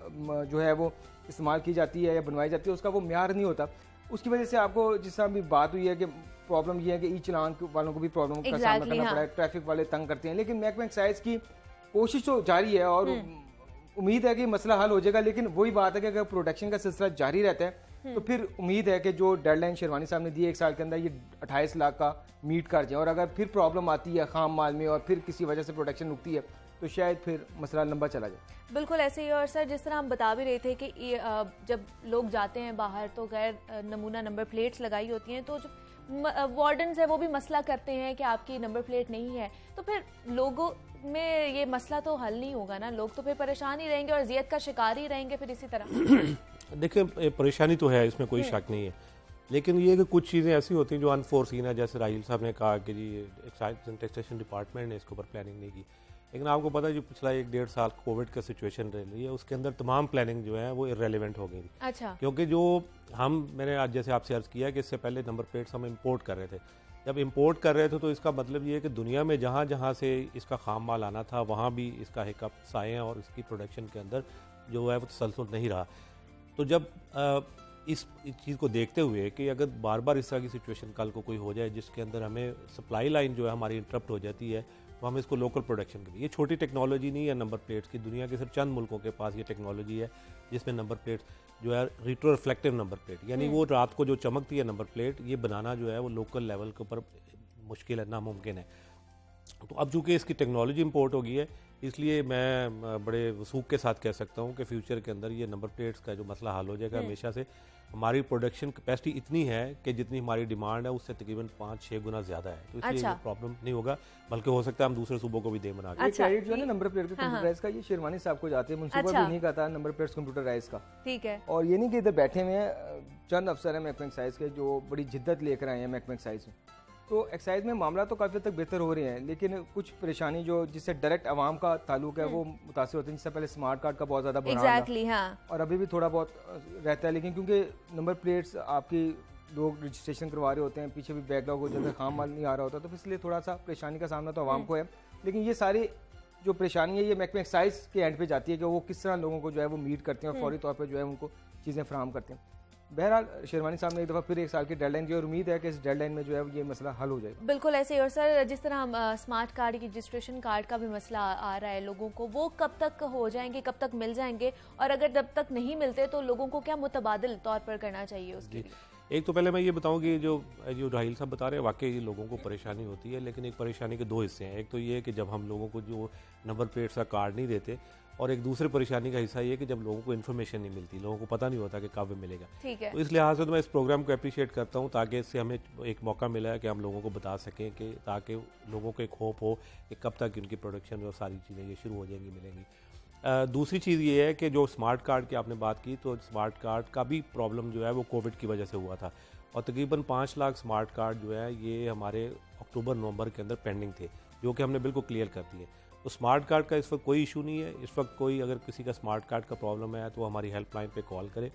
जो है वो इस्तेमाल की जाती है या बनवाई जाती है उसका वो म्यार नहीं होता। उसकी वजह से आपको जिस तरह भी बात हुई है कि प्रॉब्लम ये है कि ई चलान वालों को भी प्रॉब्लम का सामना करना पड़ा है, ट्रैफिक वाले तंग करते हैं, लेकिन महकमा एक्साइज की कोशिश तो जारी है और उम्मीद है कि मसला हल हो जाएगा। लेकिन वही बात है कि अगर प्रोडक्शन का सिलसिला जारी रहता है तो फिर उम्मीद है कि जो डेडलाइन शेरवानी साहब ने दी है 1 साल के अंदर ये 28 लाख का मीट कर जाए। और अगर फिर प्रॉब्लम आती है खाम माल में और फिर किसी वजह से प्रोडक्शन रुकती है तो शायद फिर मसला लंबा चला जाए।
बिल्कुल ऐसे ही। और सर जिस तरह हम बता भी रहे थे कि जब लोग जाते हैं बाहर तो गैर नमूना नंबर प्लेट्स लगाई होती हैं, तो जो वार्डन्स है वो भी मसला करते हैं कि आपकी नंबर प्लेट नहीं है, तो फिर लोगों में ये मसला तो हल नहीं होगा ना, लोग तो फिर परेशान ही रहेंगे और अजियत का शिकार ही रहेंगे फिर इसी तरह।
देखिए परेशानी तो है, इसमें कोई शक नहीं है, लेकिन ये कि कुछ चीज़ें ऐसी होती हैं जो अनफोर्सीन है। जैसे राहील साहब ने कहा कि जी एक्साइज एंड टैक्सेशन डिपार्टमेंट ने इसके ऊपर प्लानिंग नहीं की, लेकिन आपको पता है जो पिछला 1-1.5 साल कोविड का सिचुएशन रही है उसके अंदर तमाम प्लानिंग जो है वो इररेलेवेंट हो गई।
अच्छा।
क्योंकि जो मैंने आज जैसे आपसे अर्ज किया कि इससे पहले नंबर प्लेट्स हम इंपोर्ट कर रहे थे, जब इंपोर्ट कर रहे थे तो इसका मतलब ये है कि दुनिया में जहाँ जहाँ से इसका खाम माल आना था वहाँ भी इसका हिकअप्स आए हैं और इसकी प्रोडक्शन के अंदर जो है वो तसलसल नहीं रहा। तो जब इस चीज़ को देखते हुए कि अगर बार बार इस तरह की सिचुएशन कल को कोई हो जाए जिसके अंदर हमें सप्लाई लाइन जो है हमारी इंटरप्ट हो जाती है, तो हम इसको लोकल प्रोडक्शन के लिए, ये छोटी टेक्नोलॉजी नहीं है नंबर प्लेट्स की, दुनिया के सिर्फ चंद मुल्कों के पास ये टेक्नोलॉजी है जिसमें नंबर प्लेट्स जो है रिट्रो रिफ्लेक्टिव नंबर प्लेट, यानी वो रात को जो चमकती है नंबर प्लेट, ये बनाना जो है वो लोकल लेवल के ऊपर मुश्किल है, नामुमकिन है। तो अब चूँकि इसकी टेक्नोलॉजी इंपोर्ट हो गई है, इसलिए मैं बड़े वसूख के साथ कह सकता हूँ कि फ्यूचर के अंदर ये नंबर प्लेट्स का जो मसला हल हो जाएगा। हमेशा से हमारी प्रोडक्शन कैपेसिटी इतनी है कि जितनी हमारी डिमांड है उससे तकरीबन 5-6 गुना ज़्यादा है, तो इसलिए ये प्रॉब्लम नहीं होगा, बल्कि हो सकता है हम दूसरे सूबों को भी दे बना के।
अच्छा।
जो है ना नंबर प्लेट का कंप्यूटराइज का, ये शेरवानी साहब को जाते हैं, मुंसिपल भी नहीं कहता नंबर प्लेट्स कंप्यूटराइज का।
ठीक है।
और ये नहीं कि इधर बैठे हुए हैं चंद अफसर हैं महकमा एक्साइज के जो बड़ी जिद्दत लेकर आए हैं महकमा एक्साइज में, तो एक्साइज में मामला तो काफ़ी हद तक बेहतर हो रहे हैं, लेकिन कुछ परेशानी जो जिससे डायरेक्ट आवाम का ताल्लुक है वो मुतासिर होते हैं। जिससे पहले स्मार्ट कार्ड का बहुत ज़्यादा
Exactly, हाँ।
और अभी भी थोड़ा बहुत रहता है, लेकिन क्योंकि नंबर प्लेट्स आपकी लोग रजिस्ट्रेशन करवा रहे होते हैं, पीछे भी बैकलॉग हो जाता है, खाम माल नहीं आ रहा होता, तो इसलिए थोड़ा सा परेशानी का सामना तो आवाम को है। लेकिन ये सारी जो परेशानी है ये महकमा एक्साइज के एंड पे जाती है कि वो किस तरह लोगों को जो है वो मीट करते हैं और फौरी तौर पर जो है उनको चीज़ें फराहम करते हैं। बहरहाल शेरवानी साहब ने एक दफ़ा फिर 1 साल की डेडलाइन दी और उम्मीद है कि इस डेडलाइन में जो है ये मसला हल हो जाएगा।
बिल्कुल ऐसे ही। और सर जिस तरह हम स्मार्ट कार्ड की रजिस्ट्रेशन कार्ड का भी मसला आ रहा है लोगों को, वो कब तक हो जाएंगे, कब तक मिल जाएंगे, और अगर जब तक नहीं मिलते तो लोगों को क्या मुतबादिल तौर पर करना चाहिए उसके लिए?
एक तो पहले मैं ये बताऊं कि जो राहील साहब बता रहे हैं वाकई लोगों को परेशानी होती है, लेकिन एक परेशानी के 2 हिस्से हैं। एक तो ये है कि जब हम लोगों को जो नंबर प्लेट्स का कार्ड नहीं देते, और एक दूसरे परेशानी का हिस्सा ये कि जब लोगों को इन्फॉर्मेशन नहीं मिलती, लोगों को पता नहीं होता कि कब मिलेगा।
ठीक है।
तो इस लिहाज से तो मैं इस प्रोग्राम को अप्रिशिएट करता हूँ, ताकि इससे हमें एक मौका मिला है कि हम लोगों को बता सकें, कि ताकि लोगों को एक होप हो कि कब तक उनकी प्रोडक्शन और सारी चीज़ें ये शुरू हो जाएंगी, मिलेंगी। दूसरी चीज़ ये है कि जो स्मार्ट कार्ड की आपने बात की, तो स्मार्ट कार्ड का भी प्रॉब्लम जो है वो कोविड की वजह से हुआ था, और तकरीबन 5 लाख स्मार्ट कार्ड जो है ये हमारे अक्टूबर-नवंबर के अंदर पेंडिंग थे, जो कि हमने बिल्कुल क्लियर कर दिए। तो स्मार्ट कार्ड का इस वक्त कोई इशू नहीं है। इस वक्त कोई अगर किसी का स्मार्ट कार्ड का प्रॉब्लम है तो हमारी हेल्पलाइन पे कॉल करे,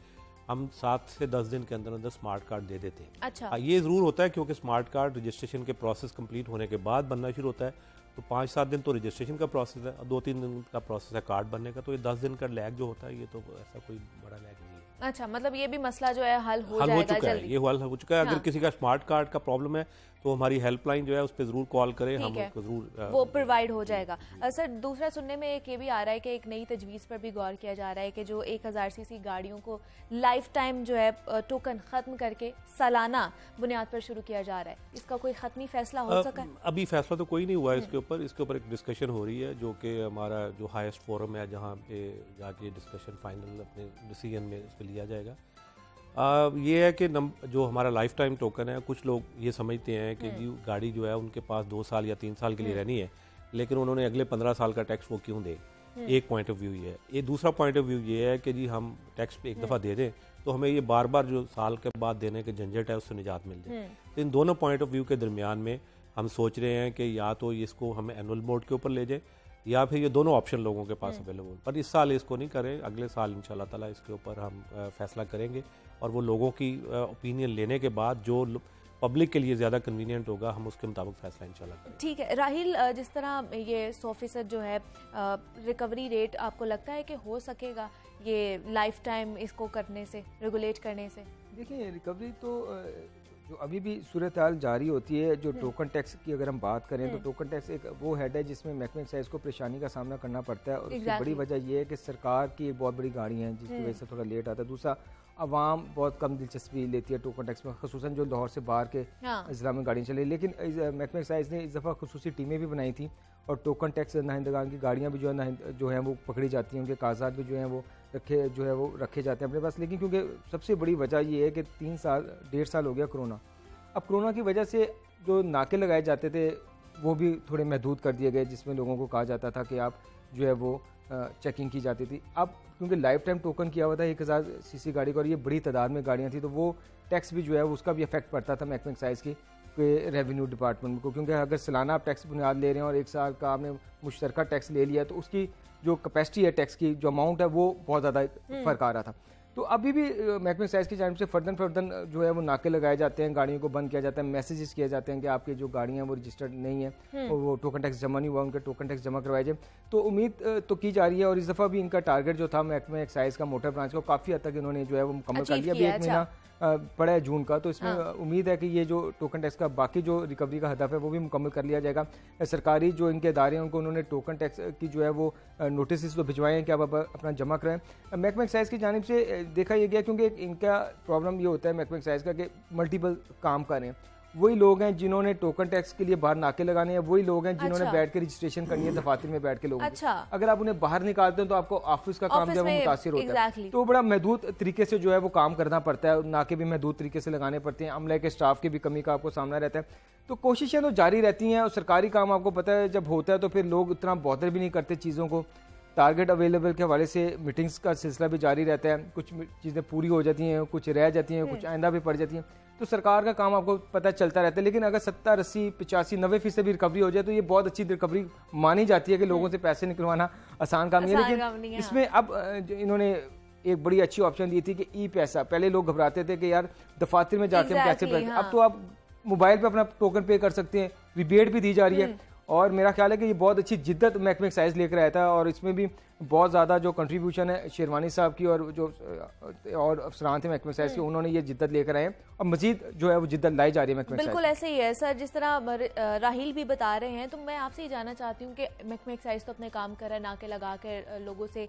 हम 7 से 10 दिन के अंदर अंदर स्मार्ट कार्ड दे देते हैं।
अच्छा।
ये ज़रूर होता है क्योंकि स्मार्ट कार्ड रजिस्ट्रेशन के प्रोसेस कंप्लीट होने के बाद बनना शुरू होता है, तो 5-7 दिन तो रजिस्ट्रेशन का प्रोसेस है और 2-3 दिन का प्रोसेस है कार्ड बनने का, तो ये 10 दिन का लैग जो होता है ये तो ऐसा कोई बड़ा लैग नहीं है।
अच्छा, मतलब ये भी मसला जो है हल हो
चुका है, ये हल हो चुका है। अगर किसी का स्मार्ट कार्ड का प्रॉब्लम है तो हमारी हेल्पलाइन जो है उस पर जरूर कॉल करें, हम उसको जरूर
वो प्रोवाइड हो जाएगा। सर दूसरा सुनने में एक ये भी आ रहा है कि एक नई तजवीज़ पर भी गौर किया जा रहा है कि जो 1000 सीसी गाड़ियों को लाइफ टाइम जो है टोकन ख़त्म करके सालाना बुनियाद पर शुरू किया जा रहा है, इसका कोई ख़त्मी फैसला हो सका है?
अभी फैसला तो कोई नहीं हुआ है इसके ऊपर एक डिस्कशन हो रही है, जो कि हमारा जो हाईएस्ट फोरम है जहाँ पे जाके डिस्कशन फाइनल अपने डिसीजन में उस पर लिया जाएगा। ये है कि जो हमारा लाइफ टाइम टोकन है, कुछ लोग ये समझते हैं कि गाड़ी जो है उनके पास 2 साल या 3 साल के लिए रहनी है, लेकिन उन्होंने अगले 15 साल का टैक्स वो क्यों दे। एक पॉइंट ऑफ व्यू ये है। ये दूसरा पॉइंट ऑफ व्यू ये है कि जी हम टैक्स पे एक दफ़ा दे दें तो हमें ये बार बार जो साल के बाद देने के झंझट है उससे निजात मिल जाए। तो इन दोनों पॉइंट ऑफ व्यू के दरमियान में हम सोच रहे हैं कि या तो इसको हम एनुअल मोड के ऊपर ले जाए या फिर ये दोनों ऑप्शन लोगों के पास अवेलेबल। पर इस साल इसको नहीं करें, अगले साल इंशाल्लाह ताला इसके ऊपर हम फैसला करेंगे और वो लोगों की ओपिनियन लेने के बाद जो पब्लिक के लिए ज़्यादा कन्वीनियंट होगा हम उसके मुताबिक फैसला इंशाल्लाह करेंगे।
ठीक है राहिल, जिस तरह ये 100% जो है रिकवरी रेट आपको लगता है कि हो सकेगा ये लाइफ टाइम इसको करने से, रेगुलेट करने से?
देखिए रिकवरी तो जो अभी भी सूरत हाल जारी होती है। जो टोकन टैक्स की अगर हम बात करें तो टोकन टैक्स एक वो हेड है जिसमें महकमा एक्साइज को परेशानी का सामना करना पड़ता है और उसकी बड़ी वजह यह है कि सरकार की एक बहुत बड़ी गाड़ी है जिसकी वजह से थोड़ा लेट आता है। दूसरा आवाम बहुत कम दिलचस्पी लेती है टोकन टैक्स में, खसूसन जो लाहौर से बाहर के अजला में गाड़ियाँ चली। लेकिन महकमा एक्साइज ने इस दफ़ा खुसूसी टीमें भी बनाई थी और टोकन टैक्स नाहिंदगान की गाड़ियाँ भी जो है वो पकड़ी जाती हैं, उनके कागजात भी जो हैं वो रखे जाते हैं अपने पास। लेकिन क्योंकि सबसे बड़ी वजह ये है कि 1.5 साल हो गया कोरोना। अब कोरोना की वजह से जो नाके लगाए जाते थे वो भी थोड़े महदूद कर दिए गए, जिसमें लोगों को कहा जाता था कि आप जो है वो चेकिंग की जाती थी। अब क्योंकि लाइफ टाइम टोकन किया हुआ था 1000 सीसी गाड़ी का और ये बड़ी तादाद में गाड़ियाँ थी, तो वो टैक्स भी जो है उसका भी इफेक्ट पड़ता था महकमा एक्साइज की रेवेन्यू डिपार्टमेंट को। क्योंकि अगर सालाना आप टैक्स बुनियाद ले रहे हैं और 1 साल का आपने मुश्तरका टैक्स ले लिया तो उसकी जो कैपेसिटी है टैक्स की, जो अमाउंट है वो बहुत ज़्यादा फ़र्क आ रहा था। तो अभी भी महकमा एक्साइज की जानिब से फर्दन जो है वो नाके लगाए जाते हैं, गाड़ियों को बंद किया जाता है, मैसेजेस किए जाते हैं कि आपकी जो गाड़ियाँ हैं वो रजिस्टर्ड नहीं है और वो टोकन टैक्स जमा नहीं हुआ, उनका टोकन टैक्स जमा करवाया जाए। तो उम्मीद तो की जा रही है और इस दफ़ा भी इनका टारगेट जो था महकमा एक्साइज का मोटर ब्रांच को काफ़ी हद तक इन्होंने जो है वो मुकम्मल कर लिया। अभी 1 महीना पड़ा है जून का, तो इसमें उम्मीद है कि ये जो टोकन टैक्स का बाकी जो रिकवरी का हदफ है वो भी मुकम्मल कर लिया जाएगा। सरकारी जो इनके अदारे हैं उनको उन्होंने टोकन टैक्स की जो है वो नोटिस तो भिजवाए हैं कि आप अपना जमा कराएं। महकमा एक्साइज की जानिब से देखा यह गया क्योंकि इनका प्रॉब्लम ये होता है महकमा एक्साइज का कि मल्टीपल काम करें। वही लोग हैं जिन्होंने टोकन टैक्स के लिए बाहर नाके लगाने हैं, वही लोग हैं जिन्होंने बैठ के रजिस्ट्रेशन करनी है दफातर में बैठ के लोगों की। अगर आप उन्हें बाहर निकालते हैं तो आपको ऑफिस का काम जो है मुतासिर होता है। तो बड़ा महदूद तरीके से जो है वो काम करना पड़ता है, नाके भी महदूद तरीके से लगाने पड़ते हैं, अमले के स्टाफ की भी कमी का आपको सामना रहता है। तो कोशिशें तो जारी रहती हैं और सरकारी काम आपको पता है जब होता है तो फिर लोग इतना बॉदर भी नहीं करते चीज़ों को। टारगेट अवेलेबल के हवाले से मीटिंग्स का सिलसिला भी जारी रहता है, कुछ चीज़ें पूरी हो जाती हैं, कुछ रह जाती हैं, कुछ आइंदा भी पड़ जाती हैं। तो सरकार का काम आपको पता चलता रहता है। लेकिन अगर 70, 80, 85, 90% भी रिकवरी हो जाए तो ये बहुत अच्छी रिकवरी मानी जाती है कि लोगों से पैसे निकलवाना आसान काम नहीं है। लेकिन इसमें अब इन्होंने एक बड़ी अच्छी ऑप्शन दी थी कि ई पैसा। पहले लोग घबराते थे कि यार दफातर में जाके हम पैसे अब तो आप मोबाइल पे अपना टोकन पे कर सकते हैं, रिबेट भी दी जा रही है। और मेरा ख्याल है कि ये बहुत अच्छी जिद्दत महकमा एक्साइज लेकर आया था और इसमें भी बहुत ज़्यादा जो कंट्रीब्यूशन है शेरवानी साहब की और जो और अफसरान थे महकमा एक्साइज के, उन्होंने ये जिद्दत लेकर आए और मजीद जो है वो जिद्दत लाई जा रही है महकमा एक्साइज।
बिल्कुल ऐसे ही है सर, जिस तरह राहिल भी बता रहे हैं। तो मैं आपसे ये जानना चाहती हूँ कि महकमा एक्साइज तो अपने काम कर रहा है, नाके लगा कर लोगों से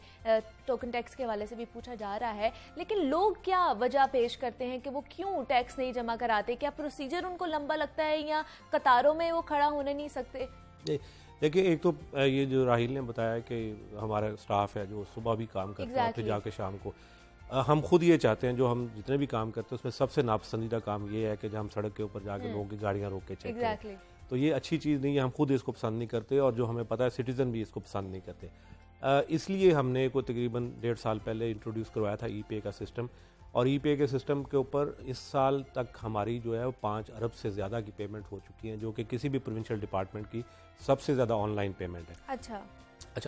टोकन टैक्स के हवाले से भी पूछा जा रहा है, लेकिन लोग क्या वजह पेश करते हैं कि वो क्यों टैक्स नहीं जमा कराते? क्या प्रोसीजर उनको लंबा लगता है या कतारों में वो खड़ा होने नहीं सकते?
देखिए, एक तो ये जो राहिल ने बताया कि हमारा स्टाफ है जो सुबह भी काम करता है, फिर जाके शाम को हम खुद ये चाहते हैं जो हम जितने भी काम करते हैं उसमें सबसे नापसंदीदा काम ये है कि जब हम सड़क के ऊपर जाके लोगों की गाड़ियाँ रोक के चेक करें। तो ये अच्छी चीज़ नहीं है, हम खुद इसको पसंद नहीं करते और जो हमें पता है सिटीज़न भी इसको पसंद नहीं करते। इसलिए हमने को तकरीबन 1.5 साल पहले इंट्रोड्यूस करवाया था ई पे का सिस्टम। और ई पे के सिस्टम के ऊपर इस साल तक हमारी जो है वो 5 अरब से ज़्यादा की पेमेंट हो चुकी है, जो कि किसी भी प्रोविंशियल डिपार्टमेंट की सबसे ज़्यादा ऑनलाइन पेमेंट है। अच्छा,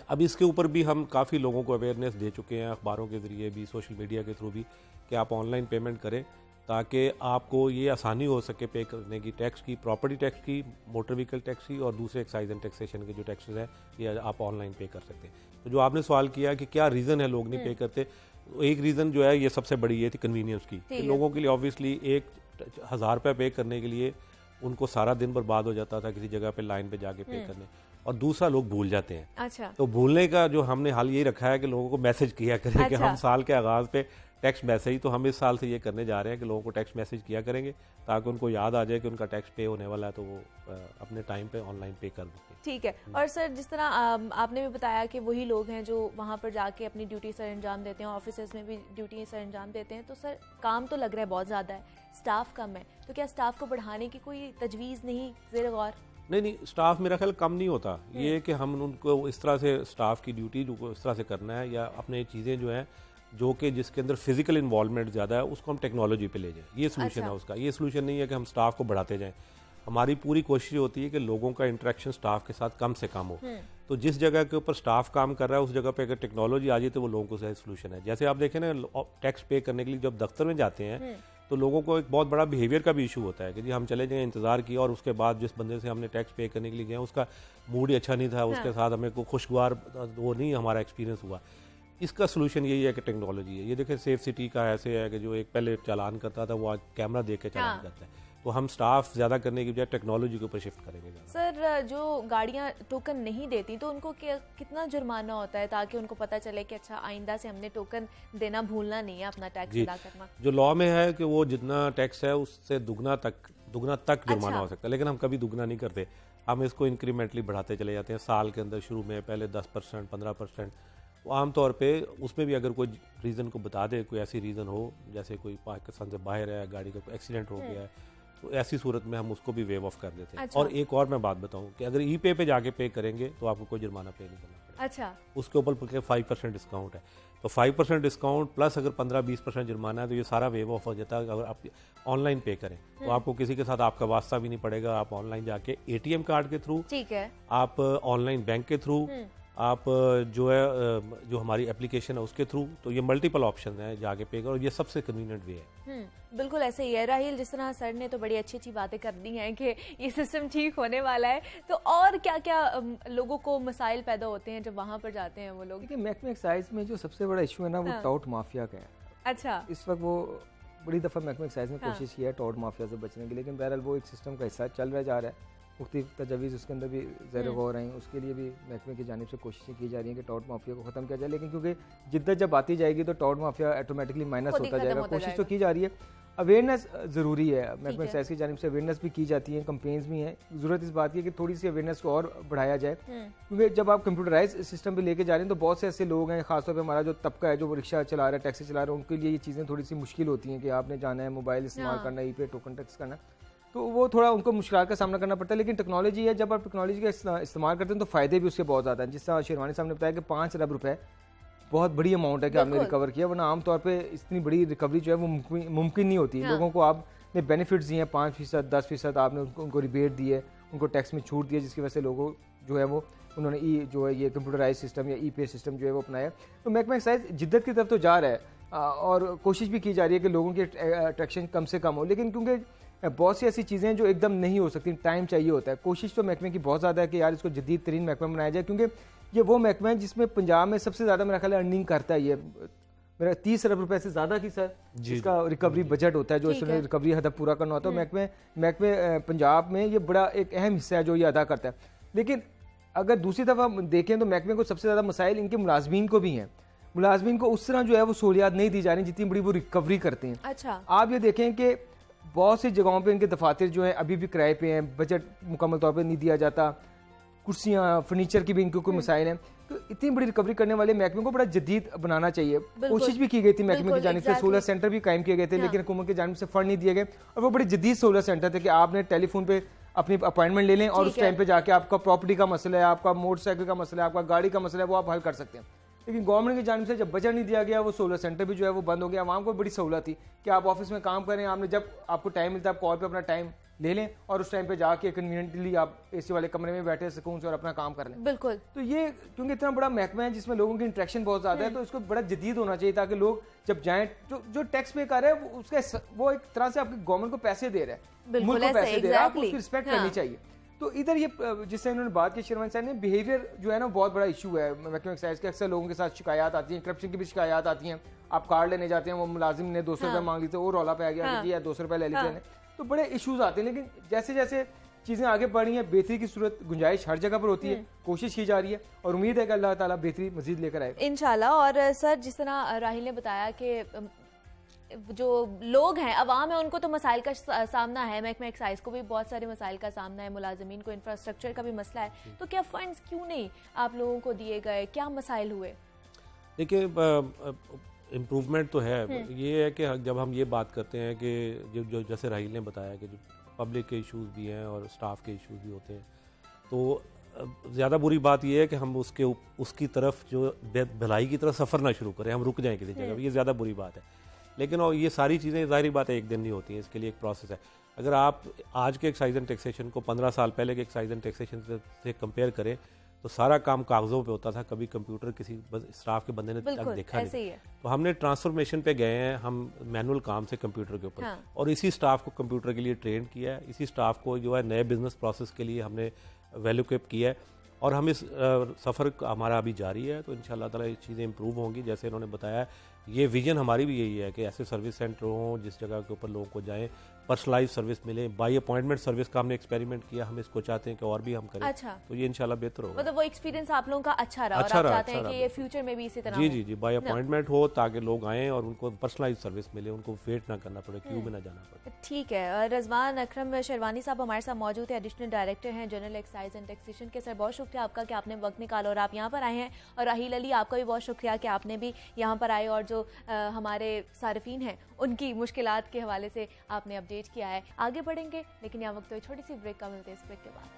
अब इसके ऊपर भी हम काफ़ी लोगों को अवेयरनेस दे चुके हैं, अखबारों के ज़रिए भी, सोशल मीडिया के थ्रू भी, कि आप ऑनलाइन पेमेंट करें ताकि आपको ये आसानी हो सके पे करने की, टैक्स की, प्रॉपर्टी टैक्स की, मोटर व्हीकल टैक्स की और दूसरे एक्साइज एंड टैक्सेशन के जो टैक्सेस हैं ये आप ऑनलाइन पे कर सकते हैं। तो जो आपने सवाल किया कि क्या रीज़न है लोग नहीं पे करते, एक रीज़न जो है ये सबसे बड़ी ये थी कन्वीनियंस की, कि लोगों के लिए ऑब्वियसली 1000 रुपये पे करने के लिए उनको सारा दिन बर्बाद हो जाता था किसी जगह पे लाइन पे जाके पे करने, और दूसरा लोग भूल जाते हैं। अच्छा। तो भूलने का जो हमने हाल ये रखा है कि लोगों को मैसेज किया करें कि हम साल के आगाज़ पे टैक्स मैसेज, तो हम इस साल से ये करने जा रहे हैं कि लोगों को टैक्स मैसेज किया करेंगे ताकि उनको याद आ जाए कि उनका टैक्स पे होने वाला है, तो वो अपने टाइम पे ऑनलाइन पे कर दें।
ठीक है। और सर, जिस तरह आपने भी बताया कि वही लोग हैं जो वहाँ पर जाके अपनी ड्यूटी सर अंजाम देते हैं, ऑफिस में भी ड्यूटी सर अंजाम देते हैं, तो सर काम तो लग रहा है बहुत ज़्यादा है, स्टाफ कम है, तो क्या स्टाफ को बढ़ाने की कोई तजवीज़ नहीं ज़ेर गौर?
नहीं, स्टाफ मेरा ख्याल कम नहीं होता। ये कि हम उनको इस तरह से स्टाफ की ड्यूटी इस तरह से करना है, या अपने चीज़ें जो हैं जो कि जिसके अंदर फिजिकल इन्वॉल्वमेंट ज़्यादा है उसको हम टेक्नोलॉजी पे ले जाएं, ये सोल्यूशन है उसका। ये सोल्यूशन नहीं है कि हम स्टाफ को बढ़ाते जाएं। हमारी पूरी कोशिश होती है कि लोगों का इंटरेक्शन स्टाफ के साथ कम से कम हो। तो जिस जगह के ऊपर स्टाफ काम कर रहा है उस जगह पे अगर टेक्नोलॉजी आ जाए तो वो लोगों को सही सोल्यूशन है। जैसे आप देखें ना, टैक्स पे करने के लिए जब दफ्तर में जाते हैं तो लोगों को एक बहुत बड़ा बिहेवियर का भी इशू होता है कि जी हम चले जाएं, इंतज़ार किया और उसके बाद जिस बंदे से हमने टैक्स पे करने के लिए गए उसका मूड ही अच्छा नहीं था, उसके साथ हमें कोई खुशगवार वो नहीं हमारा एक्सपीरियंस हुआ। इसका सोल्यूशन यही है कि टेक्नोलॉजी है। ये देखें सेफ सिटी का ऐसे है कि जो एक पहले चालान करता था वो आज कैमरा देख के चालान करता है। तो हम स्टाफ ज़्यादा करने की बजाय टेक्नोलॉजी के ऊपर शिफ्ट करेंगे।
सर, जो गाड़ियाँ टोकन नहीं देती तो उनको कितना जुर्माना होता है ताकि उनको पता चले कि अच्छा आइंदा से हमने टोकन देना भूलना नहीं है, अपना टैक्स अदा करना?
जो लॉ में है कि वो जितना टैक्स है उससे दुगना तक जुर्माना हो सकता है, लेकिन हम कभी दुगना नहीं करते। हम इसको इंक्रीमेंटली बढ़ाते चले जाते हैं। साल के अंदर शुरू में पहले 10%, 15%। आमतौर पे उसमें भी अगर कोई रीज़न को बता दे, कोई ऐसी रीज़न हो जैसे कोई पाकिस्तान से बाहर है, गाड़ी का कोई एक्सीडेंट हो गया है, तो ऐसी सूरत में हम उसको भी वेव ऑफ कर देते हैं।
अच्छा।
और एक और मैं बात बताऊं कि अगर ई पे जाके पे करेंगे तो आपको कोई जुर्माना पे नहीं करना पड़ेगा।
अच्छा।
उसके ऊपर 5% डिस्काउंट है, तो 5% डिस्काउंट प्लस अगर 15-20% जुर्माना है तो ये सारा वेव ऑफ हो जाता है। अगर आप ऑनलाइन पे करें तो आपको किसी के साथ आपका वास्ता भी नहीं पड़ेगा। आप ऑनलाइन जाके ATM कार्ड के थ्रू,
ठीक है,
आप ऑनलाइन बैंक के थ्रू, आप जो है जो हमारी एप्लीकेशन है उसके थ्रू, तो ये मल्टीपल ऑप्शन है जाके पे करो। ये सबसे कन्वीनियंट वे है।
बिल्कुल ऐसे ही है राहिल, जिस तरह सर ने तो बड़ी अच्छी अच्छी बातें कर दी हैं कि ये सिस्टम ठीक होने वाला है, तो और क्या क्या लोगों को मसाइल पैदा होते हैं जब वहाँ पर जाते हैं वो लोग?
देखिए, महकमे एक्साइज में जो सबसे बड़ा इशू है ना वो टाउट माफिया का है।
अच्छा।
इस वक्त वो बड़ी दफ़ा महकमे एक्साइज ने कोशिश की है टाउट माफिया से बचने की, लेकिन बहरहाल वो एक सिस्टम का हिस्सा चल रहा जा रहा है। मुख्तलिफ तजावीज़ उसके अंदर भी ज़ैर गौर हैं, उसके लिए भी महकमे की जानिब से कोशिशें की जा रही हैं कि टाउट माफिया को ख़त्म किया जाए। लेकिन क्योंकि जिद्दत जब आती जाएगी तो टाउट माफिया ऑटोमेटिकली माइनस होता जाएगा। कोशिश तो की जा रही है, अवेयरनेस ज़रूरी है। महकमे एक्साइज की जानिब से अवेयरनेस भी की जाती है, कंपेन्स भी हैं। ज़रूरत इस बात की है कि थोड़ी सी अवेयरनेस को और बढ़ाया जाए, क्योंकि जब आप कंप्यूटराइज सिस्टम पे लेके जा रहे हैं तो बहुत से ऐसे लोग हैं, खासतौर पे हमारा जो तबका है जो रिक्शा चला रहा है, टैक्सी चला रहा है, उनके लिए ये चीज़ें थोड़ी सी मुश्किल होती हैं कि आपने जाना है, मोबाइल इस्तेमाल करना है, ई पे टोकन टैक्स करना, तो वो थोड़ा उनको मुश्किल का सामना करना पड़ता है। लेकिन टेक्नोलॉजी है, जब आप टेक्नोलॉजी का इस्तेमाल करते हैं तो फ़ायदे भी उसके बहुत ज़्यादा हैं। जिस तरह शेरवानी साहब ने बताया कि 5 अरब रुपए बहुत बड़ी अमाउंट है कि आपने रिकवर किया, वरना आमतौर पे इतनी बड़ी रिकवरी जो है वो मुमकिन नहीं होती। लोगों को आपने बेनिफिट्स दिए हैं, 5%, 10% आपने उनको रिबेट दी है, उनको टैक्स में छूट दी है, जिसकी वजह से लोगों जो है वो उन्होंने जो है ये कंप्यूटराइज सिस्टम या ई पे सिस्टम जो है वो अपनाया। तो महकमा एक्साइज जिद्दत की तरफ तो जा रहा है और कोशिश भी की जा रही है कि लोगों की अट्रैक्शन कम से कम हो, लेकिन क्योंकि बहुत सी ऐसी चीज़ें जो एकदम नहीं हो सकती, टाइम चाहिए होता है। कोशिश तो महकमे की बहुत ज़्यादा है कि यार इसको जदीद तरीन महकमा बनाया जाए, क्योंकि ये वो महकमा है जिसमें पंजाब में सबसे ज़्यादा मेरा ख्याल अर्निंग करता है। ये मेरा 30 अरब रुपए से ज़्यादा की सर इसका रिकवरी बजट होता है, जो इसमें रिकवरी हदफ पूरा करना होता है। महकमे पंजाब में ये बड़ा एक अहम हिस्सा है जो ये अदा करता है। लेकिन अगर दूसरी तरफ हम देखें तो महकमे को सबसे ज़्यादा मसाइल इनके मुलाजमीन को भी हैं। मुलाजमीन को उस तरह जो है वो सहूलियात नहीं दी जा रही जितनी बड़ी वो रिकवरी करते हैं।
अच्छा।
आप ये देखें कि बहुत सी जगहों पे इनके दफातर जो हैं अभी भी किराए पे हैं, बजट मुकम्मल तौर पे नहीं दिया जाता, कुर्सियाँ फर्नीचर की भी इनके कोई मसाइल हैं। तो इतनी बड़ी रिकवरी करने वाले महकमे को बड़ा जदीद बनाना चाहिए। कोशिश भी की गई थी महकमे की जानिब से, सहूलत सेंटर भी कायम किए गए थे, लेकिन हुकूमत की जानिब से फंड नहीं दिए गए। और वो बड़ी जदीद सहूलत सेंटर थे कि आपने टेलीफोन पे अपनी अपॉइंटमेंट ले लें और उस टाइम पे जाके आपका प्रॉपर्टी का मसला है, आपका मोटरसाइकिल का मसला है, आपका गाड़ी का मसला है, वो आप हल कर सकते हैं। लेकिन गवर्नमेंट की जानिब से जब बजट नहीं दिया गया, वो सोलर सेंटर भी जो है वो बंद हो गया। आवाम को बड़ी सहूलत थी कि आप ऑफिस में काम करें, आपने जब आपको टाइम मिलता है आप कॉल पे अपना टाइम ले लें और उस टाइम पे जाके कन्वीनियंटली आप एसी वाले कमरे में बैठे सुकून से और अपना काम कर लें।
बिल्कुल।
तो ये क्योंकि इतना बड़ा महकमा है जिसमें लोगों की इंटरेक्शन बहुत ज्यादा है, तो इसको बड़ा जदीद होना चाहिए ताकि लोग जब जाएं, जो टैक्स पे कर रहे हैं उसका वो एक तरह से आपकी गवर्नमेंट को पैसे दे रहा है, मुल्क को पैसे दे रहा है, आपको उसकी रिस्पेक्ट करनी चाहिए। तो इधर ये जिससे इन्होंने बात की शेरवानी साहब ने, बिहेवियर जो है ना बहुत बड़ा इशू है महकमा एक्साइज के। अक्सर लोगों के साथ शिकायत आती हैं, करप्शन की भी शिकायत आती हैं। आप कार्ड लेने जाते हैं, वो मुलाजिम ने 200 रुपये मांग ली थे, वो रौला पे आ गया कि 200 रुपये ले लीजिए, तो बड़े इशूज आते हैं। लेकिन जैसे जैसे चीज़ें आगे बढ़ रही हैं, बेहतरी की सूरत गुंजाइश हर जगह पर होती है, कोशिश की जा रही है और उम्मीद है कि अल्लाह ताला बेहतरी मजीद लेकर आए
इंशाल्लाह। और सर, जिस तरह राहिल ने बताया कि जो लोग हैं, अवाम है, उनको तो मसाइल का सामना है, महकमा एक्साइज को भी बहुत सारे मसाइल का सामना है, मुलाजमीन को इंफ्रास्ट्रक्चर का भी मसला है, तो क्या फंड्स क्यों नहीं आप लोगों को दिए गए, क्या मसाइल हुए?
देखिए, इम्प्रूवमेंट तो है। ये है कि जब हम ये बात करते हैं कि जो जैसे राहिल ने बताया कि जो पब्लिक के इश्यूज़ भी हैं और स्टाफ के इश्यूज़ भी होते हैं। तो ज़्यादा बुरी बात यह है कि हम उसकी तरफ जो भलाई की तरफ सफ़र ना शुरू करें, हम रुक जाएं किसी जगह, ये ज़्यादा बुरी बात है। लेकिन और ये सारी चीज़ें ज़ाहिर बात है एक दिन नहीं होती हैं, इसके लिए एक प्रोसेस है। अगर आप आज के एक्साइज एंड टैक्सेशन को 15 साल पहले के एक्साइज एंड टैक्सेशन से कंपेयर करें तो सारा काम कागज़ों पे होता था, कभी कंप्यूटर किसी स्टाफ के बंदे ने तक देखा नहीं। तो हमने ट्रांसफॉर्मेशन पे गए हैं, हम मैनुअल काम से कंप्यूटर के ऊपर, और इसी स्टाफ को कंप्यूटर के लिए ट्रेन किया है, इसी स्टाफ को जो है नए बिजनेस प्रोसेस के लिए हमने वैल्यू इक्विप किया है, और हम इस सफ़र हमारा अभी जारी है। तो इंशाल्लाह ताला ये चीज़ें इंप्रूव होंगी। जैसे इन्होंने बताया, ये विजन हमारी भी यही है कि ऐसे सर्विस सेंटर हों जिस जगह के ऊपर लोगों को जाएं, पर्सनलाइज सर्विस मिले। बाई अपॉइंटमेंट सर्विस का हमने एक्सपेरिमेंट किया, हम इसको चाहते हैं कि और भी हम करें।
अच्छा।
तो ये इंशाल्लाह बेहतर होगा।
मतलब वो एक्सपीरियंस आप लोगों का अच्छा रहा, और आप चाहते हैं कि ये फ्यूचर में भी इसी तरह
जी जी बाई अपॉइंटमेंट हो, ताकि लोग आएँ और उनको पर्सनलाइज सर्विस मिले, उनको वेट ना करना पड़े, क्यू में ना जाना पड़े।
ठीक है। रजवान अकरम शेरवानी साहब हमारे साथ मौजूद है, एडिशनल डायरेक्टर हैं जनरल एक्साइज एंड टैक्सेशन के। सर बहुत शुक्रिया आपका कि आपने वक्त निकाला और आप यहाँ पर आए हैं, और राहील अली आपका भी बहुत शुक्रिया कि आपने भी यहाँ पर आए और जो हमारे सारिफीन हैं उनकी मुश्किलात के हवाले से आपने अपडेट किया है। आगे बढ़ेंगे, लेकिन यहाँ वक्त तो छोटी सी ब्रेक का मिलते हैं, इस ब्रेक के बाद।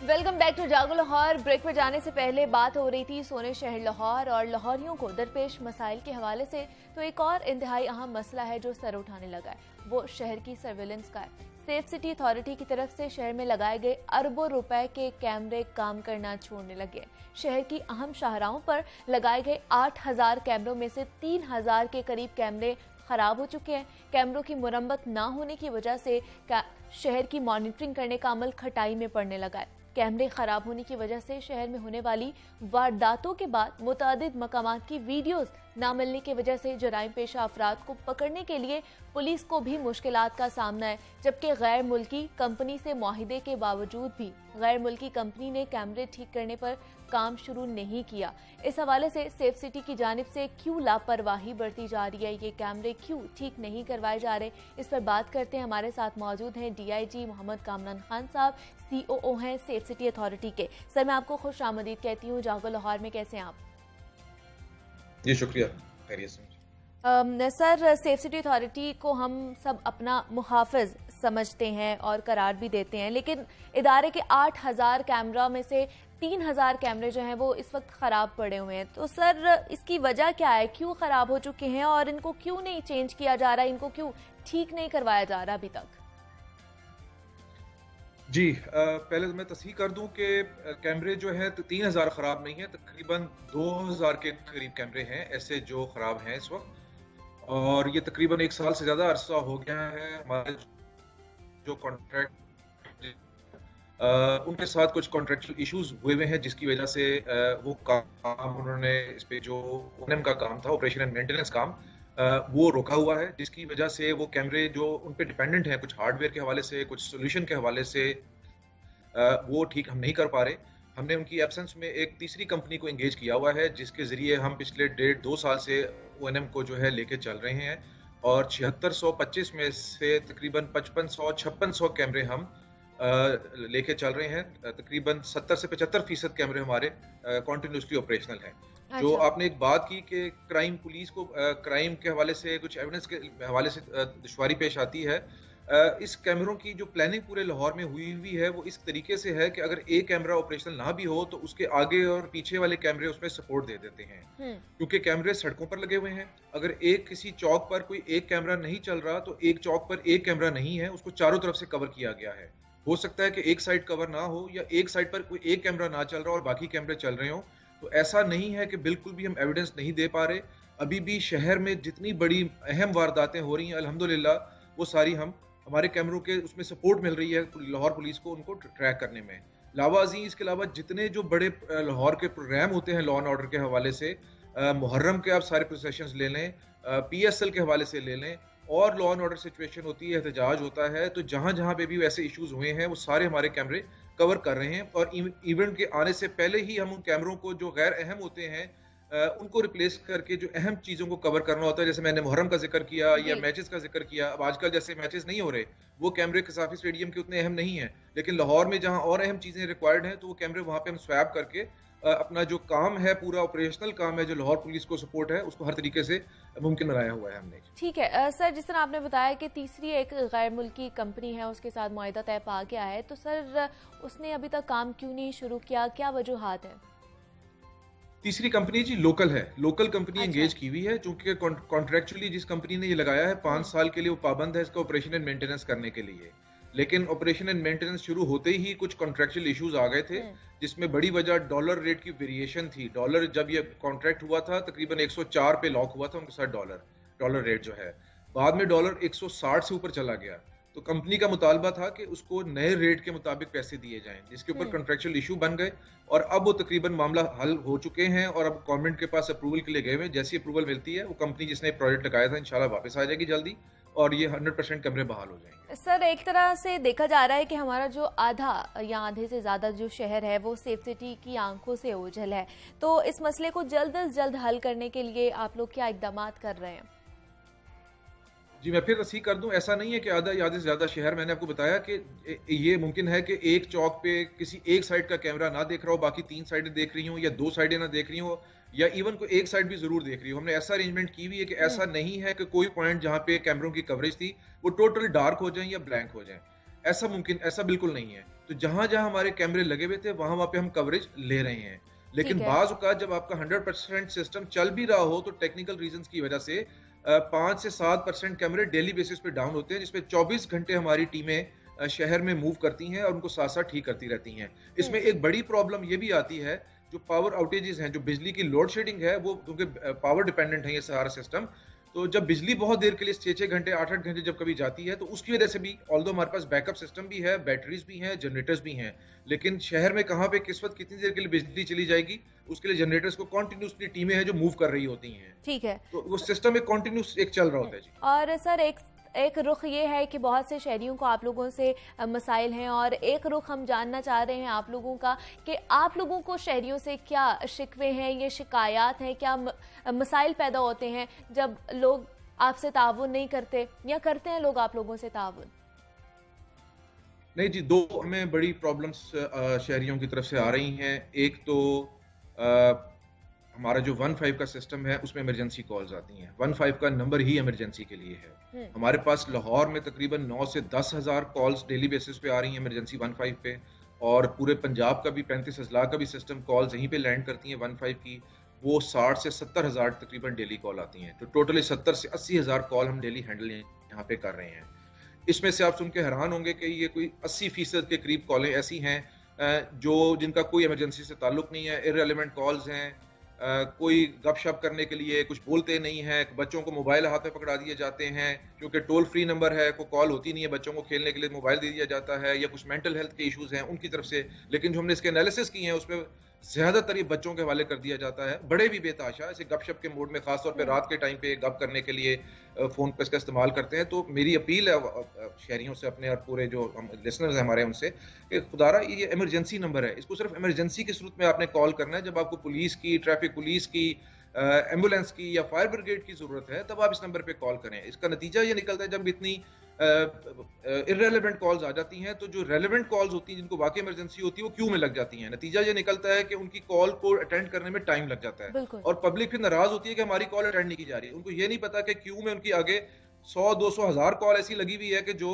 वेलकम बैक टू जागो लाहौर। ब्रेक पर जाने से पहले बात हो रही थी सोने शहर लाहौर और लाहौरियों को दरपेश मसाइल के हवाले से। तो एक और इंतहाई अहम मसला है जो सर उठाने लगा है, वो शहर की सर्विलेंस का है। सेफ सिटी अथॉरिटी की तरफ से शहर में लगाए गए अरबों रुपए के कैमरे काम करना छोड़ने लगे। शहर की अहम शाहराहों पर लगाए गए 8000 कैमरों में से 3000 के करीब कैमरे खराब हो चुके हैं। कैमरों की मुरम्मत ना होने की वजह से शहर की मॉनिटरिंग करने का अमल खटाई में पड़ने लगा है। कैमरे खराब होने की वजह से शहर में होने वाली वारदातों के बाद मुतादिद मकामात की वीडियोस ना मिलने की वजह से जराइम पेशा अफराद को पकड़ने के लिए पुलिस को भी मुश्किलात का सामना है, जबकि गैर मुल्की कंपनी से मुआहिदे के बावजूद भी गैर मुल्की कंपनी ने कैमरे ठीक करने पर काम शुरू नहीं किया। इस हवाले से सेफ सिटी की जानिब से क्यों लापरवाही बढ़ती जा रही है, ये कैमरे क्यों ठीक नहीं करवाए जा रहे, इस पर बात करते हैं। हमारे साथ मौजूद हैं DIG मोहम्मद कामरान खान साहब, COO हैं सेफ सिटी अथॉरिटी के। सर मैं आपको खुश आमदीद कहती हूँ जागो लाहौर में, कैसे हैं आप?
जी शुक्रिया, खैरियत से।
सर सेफ सिटी अथॉरिटी को हम सब अपना मुहाफिज समझते हैं और करार भी देते हैं, लेकिन इदारे के 8000 कैमरा में से 3000 कैमरे जो हैं वो इस वक्त ख़राब पड़े हुए हैं। तो सर इसकी वजह क्या है, क्यों ख़राब हो चुके हैं और इनको क्यों नहीं चेंज किया जा रहा, इनको क्यों ठीक नहीं करवाया जा रहा अभी तक?
जी पहले तो मैं तस्हीह कर दूं कि कैमरे जो है 3000 ख़राब नहीं है, तकरीबन 2000 के करीब कैमरे हैं ऐसे जो ख़राब हैं इस वक्त, और ये तकरीबन 1 साल से ज़्यादा अरसा हो गया है। हमारे जो कॉन्ट्रैक्ट उनके साथ कुछ कॉन्ट्रैक्चुअल इश्यूज हुए हुए हैं, जिसकी वजह से वो काम उन्होंने इस पे जो ONM का काम था, ऑपरेशन एंड मेंटेनेंस काम, वो रोका हुआ है, जिसकी वजह से वो कैमरे जो उन पे डिपेंडेंट हैं, कुछ हार्डवेयर के हवाले से, कुछ सोल्यूशन के हवाले से, वो ठीक हम नहीं कर पा रहे। हमने उनकी एब्सेंस में एक तीसरी कंपनी को एंगेज किया हुआ है, जिसके ज़रिए हम पिछले 1.5-2 साल से ONM को जो है लेके चल रहे हैं, और 7625 में से तकरीबन 5500-5600 कैमरे हम लेके चल रहे हैं। तकरीबन 70 से 75% कैमरे हमारे कॉन्टिन्यूसली ऑपरेशनल हैं। अच्छा। जो आपने एक बात की कि क्राइम पुलिस को क्राइम के हवाले से, कुछ एविडेंस के हवाले से दुश्वारी पेश आती है, इस कैमरों की जो प्लानिंग पूरे लाहौर में हुई हुई है वो इस तरीके से है कि अगर एक कैमरा ऑपरेशनल ना भी हो तो उसके आगे और पीछे वाले कैमरे उसमें सपोर्ट दे देते हैं, क्योंकि कैमरे सड़कों पर लगे हुए हैं। अगर एक किसी चौक पर कोई एक कैमरा नहीं चल रहा तो एक चौक पर एक कैमरा नहीं है, उसको चारों तरफ से कवर किया गया है। हो सकता है कि एक साइड कवर ना हो, या एक साइड पर कोई एक कैमरा ना चल रहा और बाकी कैमरे चल रहे हो। तो ऐसा नहीं है कि बिल्कुल भी हम एविडेंस नहीं दे पा रहे। अभी भी शहर में जितनी बड़ी अहम वारदातें हो रही हैं, अल्हम्दुलिल्लाह वो सारी हमारे कैमरों के उसमें सपोर्ट मिल रही है लाहौर पुलिस को उनको ट्रैक करने में। लावाजी इसके अलावा जितने जो बड़े लाहौर के प्रोग्राम होते हैं लॉ एंड ऑर्डर के हवाले से, मुहर्रम के आप सारे प्रोसेशंस ले लें, PSL के हवाले से ले लें, और लॉ एंड ऑर्डर सिचुएशन होती है, एहतजाज होता है, तो जहाँ जहाँ पे भी वैसे इश्यूज हुए हैं वो सारे हमारे कैमरे कवर कर रहे हैं। और इवेंट के आने से पहले ही हम उन कैमरों को जो गैर अहम होते हैं उनको रिप्लेस करके जो अहम चीजों को कवर करना होता है, जैसे मैंने मुहर्रम का जिक्र किया या मैचेस का जिक्र किया। अब आजकल जैसे मैचेस नहीं हो रहे, वो कैमरे कसाफी स्टेडियम के उतने अहम नहीं है, लेकिन लाहौर में जहां और अहम चीजें रिक्वायर्ड हैं तो वो कैमरे वहां पे हम स्वैप करके अपना जो काम है, पूरा ऑपरेशनल काम है जो लाहौर पुलिस को सपोर्ट है, उसको हर तरीके से मुमकिन बनाया हुआ है हमने।
ठीक है सर, जिस तरह आपने बताया कि तीसरी एक गैर मुल्की कंपनी है, उसके साथ मुआहिदा तय पा गया है, तो सर उसने अभी तक काम क्यों नहीं शुरू किया, क्या वजूहात है?
तीसरी कंपनी जी लोकल है, लोकल कंपनी एंगेज की हुई है, चूंकि कॉन्ट्रेक्चुअली जिस कंपनी ने ये लगाया है 5 साल के लिए वो पाबंद है इसका ऑपरेशन एंड मेंटेनेंस करने के लिए। लेकिन ऑपरेशन एंड मेंटेनेंस शुरू होते ही कुछ कॉन्ट्रेक्चुअल इश्यूज आ गए थे, जिसमें बड़ी वजह डॉलर रेट की वेरिएशन थी। डॉलर जब ये कॉन्ट्रैक्ट हुआ था तकरीबन 104 पे लॉक हुआ था उनके साथ डॉलर रेट जो है, बाद में डॉलर 160 से ऊपर चला गया, तो कंपनी का मुतालबा था कि उसको नए रेट के मुताबिक पैसे दिए जाएं, जिसके ऊपर कॉन्ट्रेक्चुअल इशू बन गए और अब वो तकरीबन मामला हल हो चुके हैं और अब गवर्नमेंट के पास अप्रूवल के लिए गए हुए। जैसी अप्रूवल मिलती है वो कंपनी जिसने प्रोजेक्ट लगाया था इंशाल्लाह वापस आ जाएगी जल्दी और ये 100% कमरे बहाल हो जाएंगे।
सर एक तरह से देखा जा रहा है कि हमारा जो आधा या आधे से ज्यादा जो शहर है वो सेफ सिटी की आंखों से ओझल है, तो इस मसले को जल्द से जल्द हल करने के लिए आप लोग क्या इकदाम कर रहे हैं?
जी मैं फिर तस्दीक कर दूं, ऐसा नहीं है कि आधा या आधे से ज्यादा शहर, मैंने आपको बताया कि ये मुमकिन है कि एक चौक पे किसी एक साइड का कैमरा ना देख रहा हो, बाकी 3 साइडें देख रही हो या 2 साइडें ना देख रही हो या इवन कोई एक साइड भी जरूर देख रही हो। हमने ऐसा अरेंजमेंट की हुई है कि ऐसा नहीं है कि कोई पॉइंट जहां पे कैमरों की कवरेज थी वो टोटल डार्क हो जाए या ब्लैंक हो जाए, ऐसा बिल्कुल नहीं है। तो जहां जहां हमारे कैमरे लगे हुए थे वहां पे हम कवरेज ले रहे हैं, लेकिन बाज़ औक़ात जब आपका 100% सिस्टम चल भी रहा हो तो टेक्निकल रीजंस की वजह से 5 से 7% कैमरे डेली बेसिस पे डाउन होते हैं, जिसपे 24 घंटे हमारी टीमें शहर में मूव करती हैं और उनको साथ साथ ठीक करती रहती हैं। इसमें एक बड़ी प्रॉब्लम ये भी आती है, जो पावर आउटेजेस हैं, जो बिजली की लोड शेडिंग है, वो क्योंकि पावर डिपेंडेंट है ये सारा सिस्टम, तो जब बिजली बहुत देर के लिए 6-6 घंटे 8-8 घंटे जब कभी जाती है तो उसकी वजह से भी, ऑल्दो हमारे पास बैकअप सिस्टम भी है, बैटरीज भी हैं, जनरेटर्स भी हैं, लेकिन शहर में कहाँ पे किस वक्त कितनी देर के लिए बिजली चली जाएगी उसके लिए जनरेटर्स को कॉन्टिन्यूसली टीमें हैं जो मूव कर रही होती हैं।
ठीक है,
तो वो सिस्टम एक कॉन्टिन्यूस एक चल रहा होता है जी।
और सर एक रुख ये है कि बहुत से शहरियों को आप लोगों से मसाइल हैं, और एक रुख हम जानना चाह रहे हैं आप लोगों का कि आप लोगों को शहरियों से क्या शिकवे हैं, ये शिकायत हैं, क्या मसाइल पैदा होते हैं जब लोग आपसे ताउन नहीं करते या करते हैं लोग आप लोगों से ताउन?
नहीं जी, 2 हमें बड़ी प्रॉब्लम्स शहरियों की तरफ से आ रही हैं। एक तो हमारा जो 15 का सिस्टम है उसमें इमरजेंसी कॉल्स आती हैं। 15 का नंबर ही इमरजेंसी के लिए है। हमारे पास लाहौर में तकरीबन 9 से 10 हज़ार कॉल्स डेली बेसिस पे आ रही हैं इमरजेंसी 15 पे, और पूरे पंजाब का भी 35 अजला का भी सिस्टम कॉल्स यहीं पे लैंड करती हैं 15 की, वो 60 से 70 हज़ार तकरीबन डेली कॉल आती हैं। तो टोटली 70 से 80 हज़ार कॉल हम डेली हैंडल यहाँ पे कर रहे हैं। इसमें से आप सुन के हैरान होंगे कि ये कोई 80% के करीब कॉलें ऐसी हैं जो जिनका कोई इमरजेंसी से ताल्लुक नहीं है, इररिलेवेंट कॉल्स हैं, कोई गपशप करने के लिए कुछ बोलते नहीं है, बच्चों को मोबाइल हाथ में पकड़ा दिए जाते हैं क्योंकि टोल फ्री नंबर है, कोई कॉल होती नहीं है, बच्चों को खेलने के लिए मोबाइल दे दिया जाता है, या कुछ मेंटल हेल्थ के इश्यूज हैं उनकी तरफ से। लेकिन जो हमने इसके एनालिसिस किए हैं उसमें ज्यादातर ये बच्चों के हवाले कर दिया जाता है। बड़े भी बेताशा ऐसे गपशप के मूड में खासतौर पे रात के टाइम पे गप करने के लिए फोन पे इसका इस्तेमाल करते हैं। तो मेरी अपील है शहरियों से अपने और पूरे जो लिसनर्स हैं हमारे उनसे कि खुदारा ये इमरजेंसी नंबर है, इसको सिर्फ इमरजेंसी की सूरत में आपने कॉल करना है। जब आपको पुलिस की, ट्रैफिक पुलिस की, एम्बुलेंस की या फायर ब्रिगेड की जरूरत है तब आप इस नंबर पे कॉल करें। इसका नतीजा ये निकलता है जब इतनी इररिलेवेंट कॉल्स आ जाती हैं तो जो रेलेवेंट कॉल्स होती हैं जिनको वाकई इमरजेंसी होती है वो क्यू में लग जाती हैं। नतीजा ये निकलता है कि उनकी कॉल को अटेंड करने में टाइम लग जाता है और पब्लिक फिर नाराज होती है कि हमारी कॉल अटेंड नहीं की जा रही है। उनको ये नहीं पता कि क्यू में उनकी आगे 100-200 हज़ार कॉल ऐसी लगी हुई है कि जो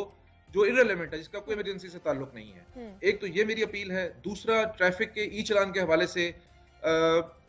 इररिलेवेंट है, जिसका कोई इमरजेंसी से ताल्लुक नहीं है। एक तो ये मेरी अपील है। दूसरा, ट्रैफिक के ई चलान के हवाले से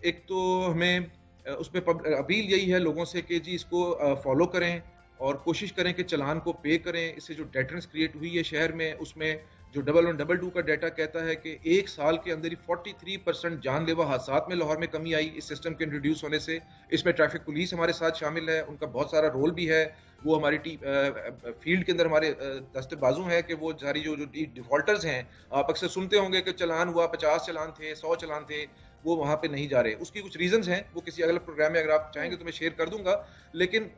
एक तो हमें उसमें अपील यही है लोगों से कि जी इसको फॉलो करें और कोशिश करें कि चलान को पे करें। इससे जो डेटरेंस क्रिएट हुई है शहर में, उसमें जो 1122 का डाटा कहता है कि 1 साल के अंदर ही 43% जानलेवा हादसात में लाहौर में कमी आई इस सिस्टम के इंट्रोड्यूस होने से। इसमें ट्रैफिक पुलिस हमारे साथ शामिल है, उनका बहुत सारा रोल भी है। वो हमारी फील्ड के अंदर हमारे दस्तेबाजू है कि वो सारी जो डिफॉल्टर्स हैं, आप अक्सर सुनते होंगे कि चलान हुआ, 50 चलान थे, 100 चलान थे, वो वहाँ पे नहीं जा रहे। उसकी कुछ रीजंस हैं, वो किसी अगले प्रोग्राम में अगर आप चाहेंगे तो मैं शेयर कर दूंगा। लेकिन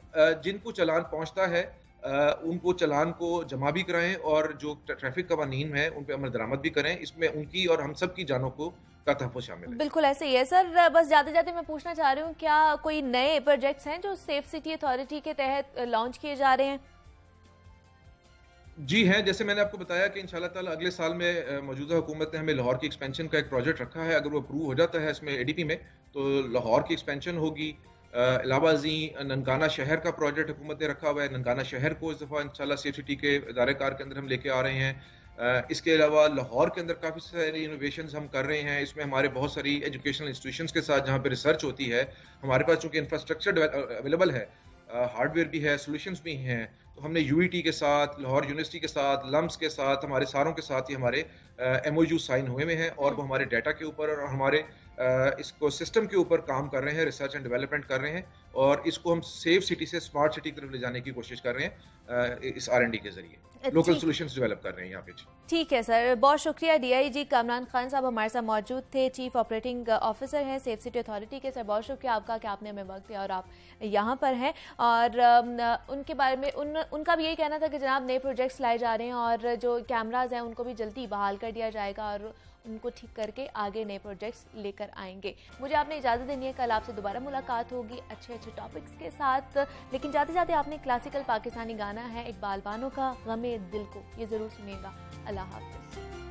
जिनको चलान पहुंचता है उनको चालान को जमा भी कराएं और जो ट्रैफिक कवानीन है उन पे अमल दरामद भी करें। इसमें उनकी और हम सब की जानों को का तहफ़्फ़ुज़ शामिल है।
बिल्कुल ऐसे ही है सर। बस जाते जाते मैं पूछना चाह रही हूँ, क्या कोई नए प्रोजेक्ट्स हैं जो सेफ सिटी अथॉरिटी के तहत लॉन्च किए जा रहे हैं?
जी हैं, जैसे मैंने आपको बताया कि इंशाल्लाह ताला अगले साल में मौजूदा हुकूमत ने हमें लाहौर की एक्सपेंशन का एक प्रोजेक्ट रखा है। अगर वो अप्रूव हो जाता है इसमें एडीपी में, तो लाहौर की एक्सपेंशन होगी। इलावा ननकाना शहर का प्रोजेक्ट हुकूमत ने रखा हुआ है। ननकाना शहर को इस दफ़ा इंशाल्लाह सेफ सिटी के इदारे कार के अंदर हम लेके आ रहे हैं। इसके अलावा लाहौर के अंदर काफ़ी सारी इनोवेशंस हम कर रहे हैं। इसमें हमारे बहुत सारी एजुकेशनल इंस्टीट्यूशंस के साथ जहाँ पे रिसर्च होती है, हमारे पास चूँकि इंफ्रास्ट्रक्चर अवेलेबल है, हार्डवेयर भी है, सॉल्यूशंस भी हैं, तो हमने यूईटी के साथ, लाहौर यूनिवर्सिटी के साथ, लम्स के साथ, हमारे सारों के साथ ही हमारे एमओयू साइन हुए में हैं और वो हमारे डाटा के ऊपर और हमारे इसको सिस्टम के ऊपर काम कर रहे हैं, रिसर्च एंड डेवलपमेंट कर रहे हैं और इसको हम सेफ सिटी से स्मार्ट सिटी की तरफ ले जाने की कोशिश कर रहे हैं इस R&D के जरिए। लोकल सॉल्यूशंस डेवलप कर रहे हैं यहाँ पे। ठीक
है सर, बहुत शुक्रिया। डीआईजी कामरान खान साहब हमारे साथ मौजूद थे, चीफ ऑपरेटिंग ऑफिसर हैं सेफ सिटी अथॉरिटी के। सर बहुत शुक्रिया आपका कि आपने हमें वक्त दिया और आप यहाँ पर हैं। और उनके बारे में उनका भी यही कहना था कि जनाब नए प्रोजेक्ट्स लाए जा रहे हैं और जो कैमराज हैं उनको भी जल्दी बहाल कर दिया जाएगा और उनको ठीक करके आगे नए प्रोजेक्ट्स लेकर आएंगे। मुझे आपने इजाज़त देनी है, कल आपसे दोबारा मुलाकात होगी अच्छे अच्छे टॉपिक्स के साथ। लेकिन जाते जाते आपने क्लासिकल पाकिस्तानी गाना है इकबाल बानो का गमे दिल को, ये ज़रूर सुनिएगा। अल्लाह हाफ़िज़।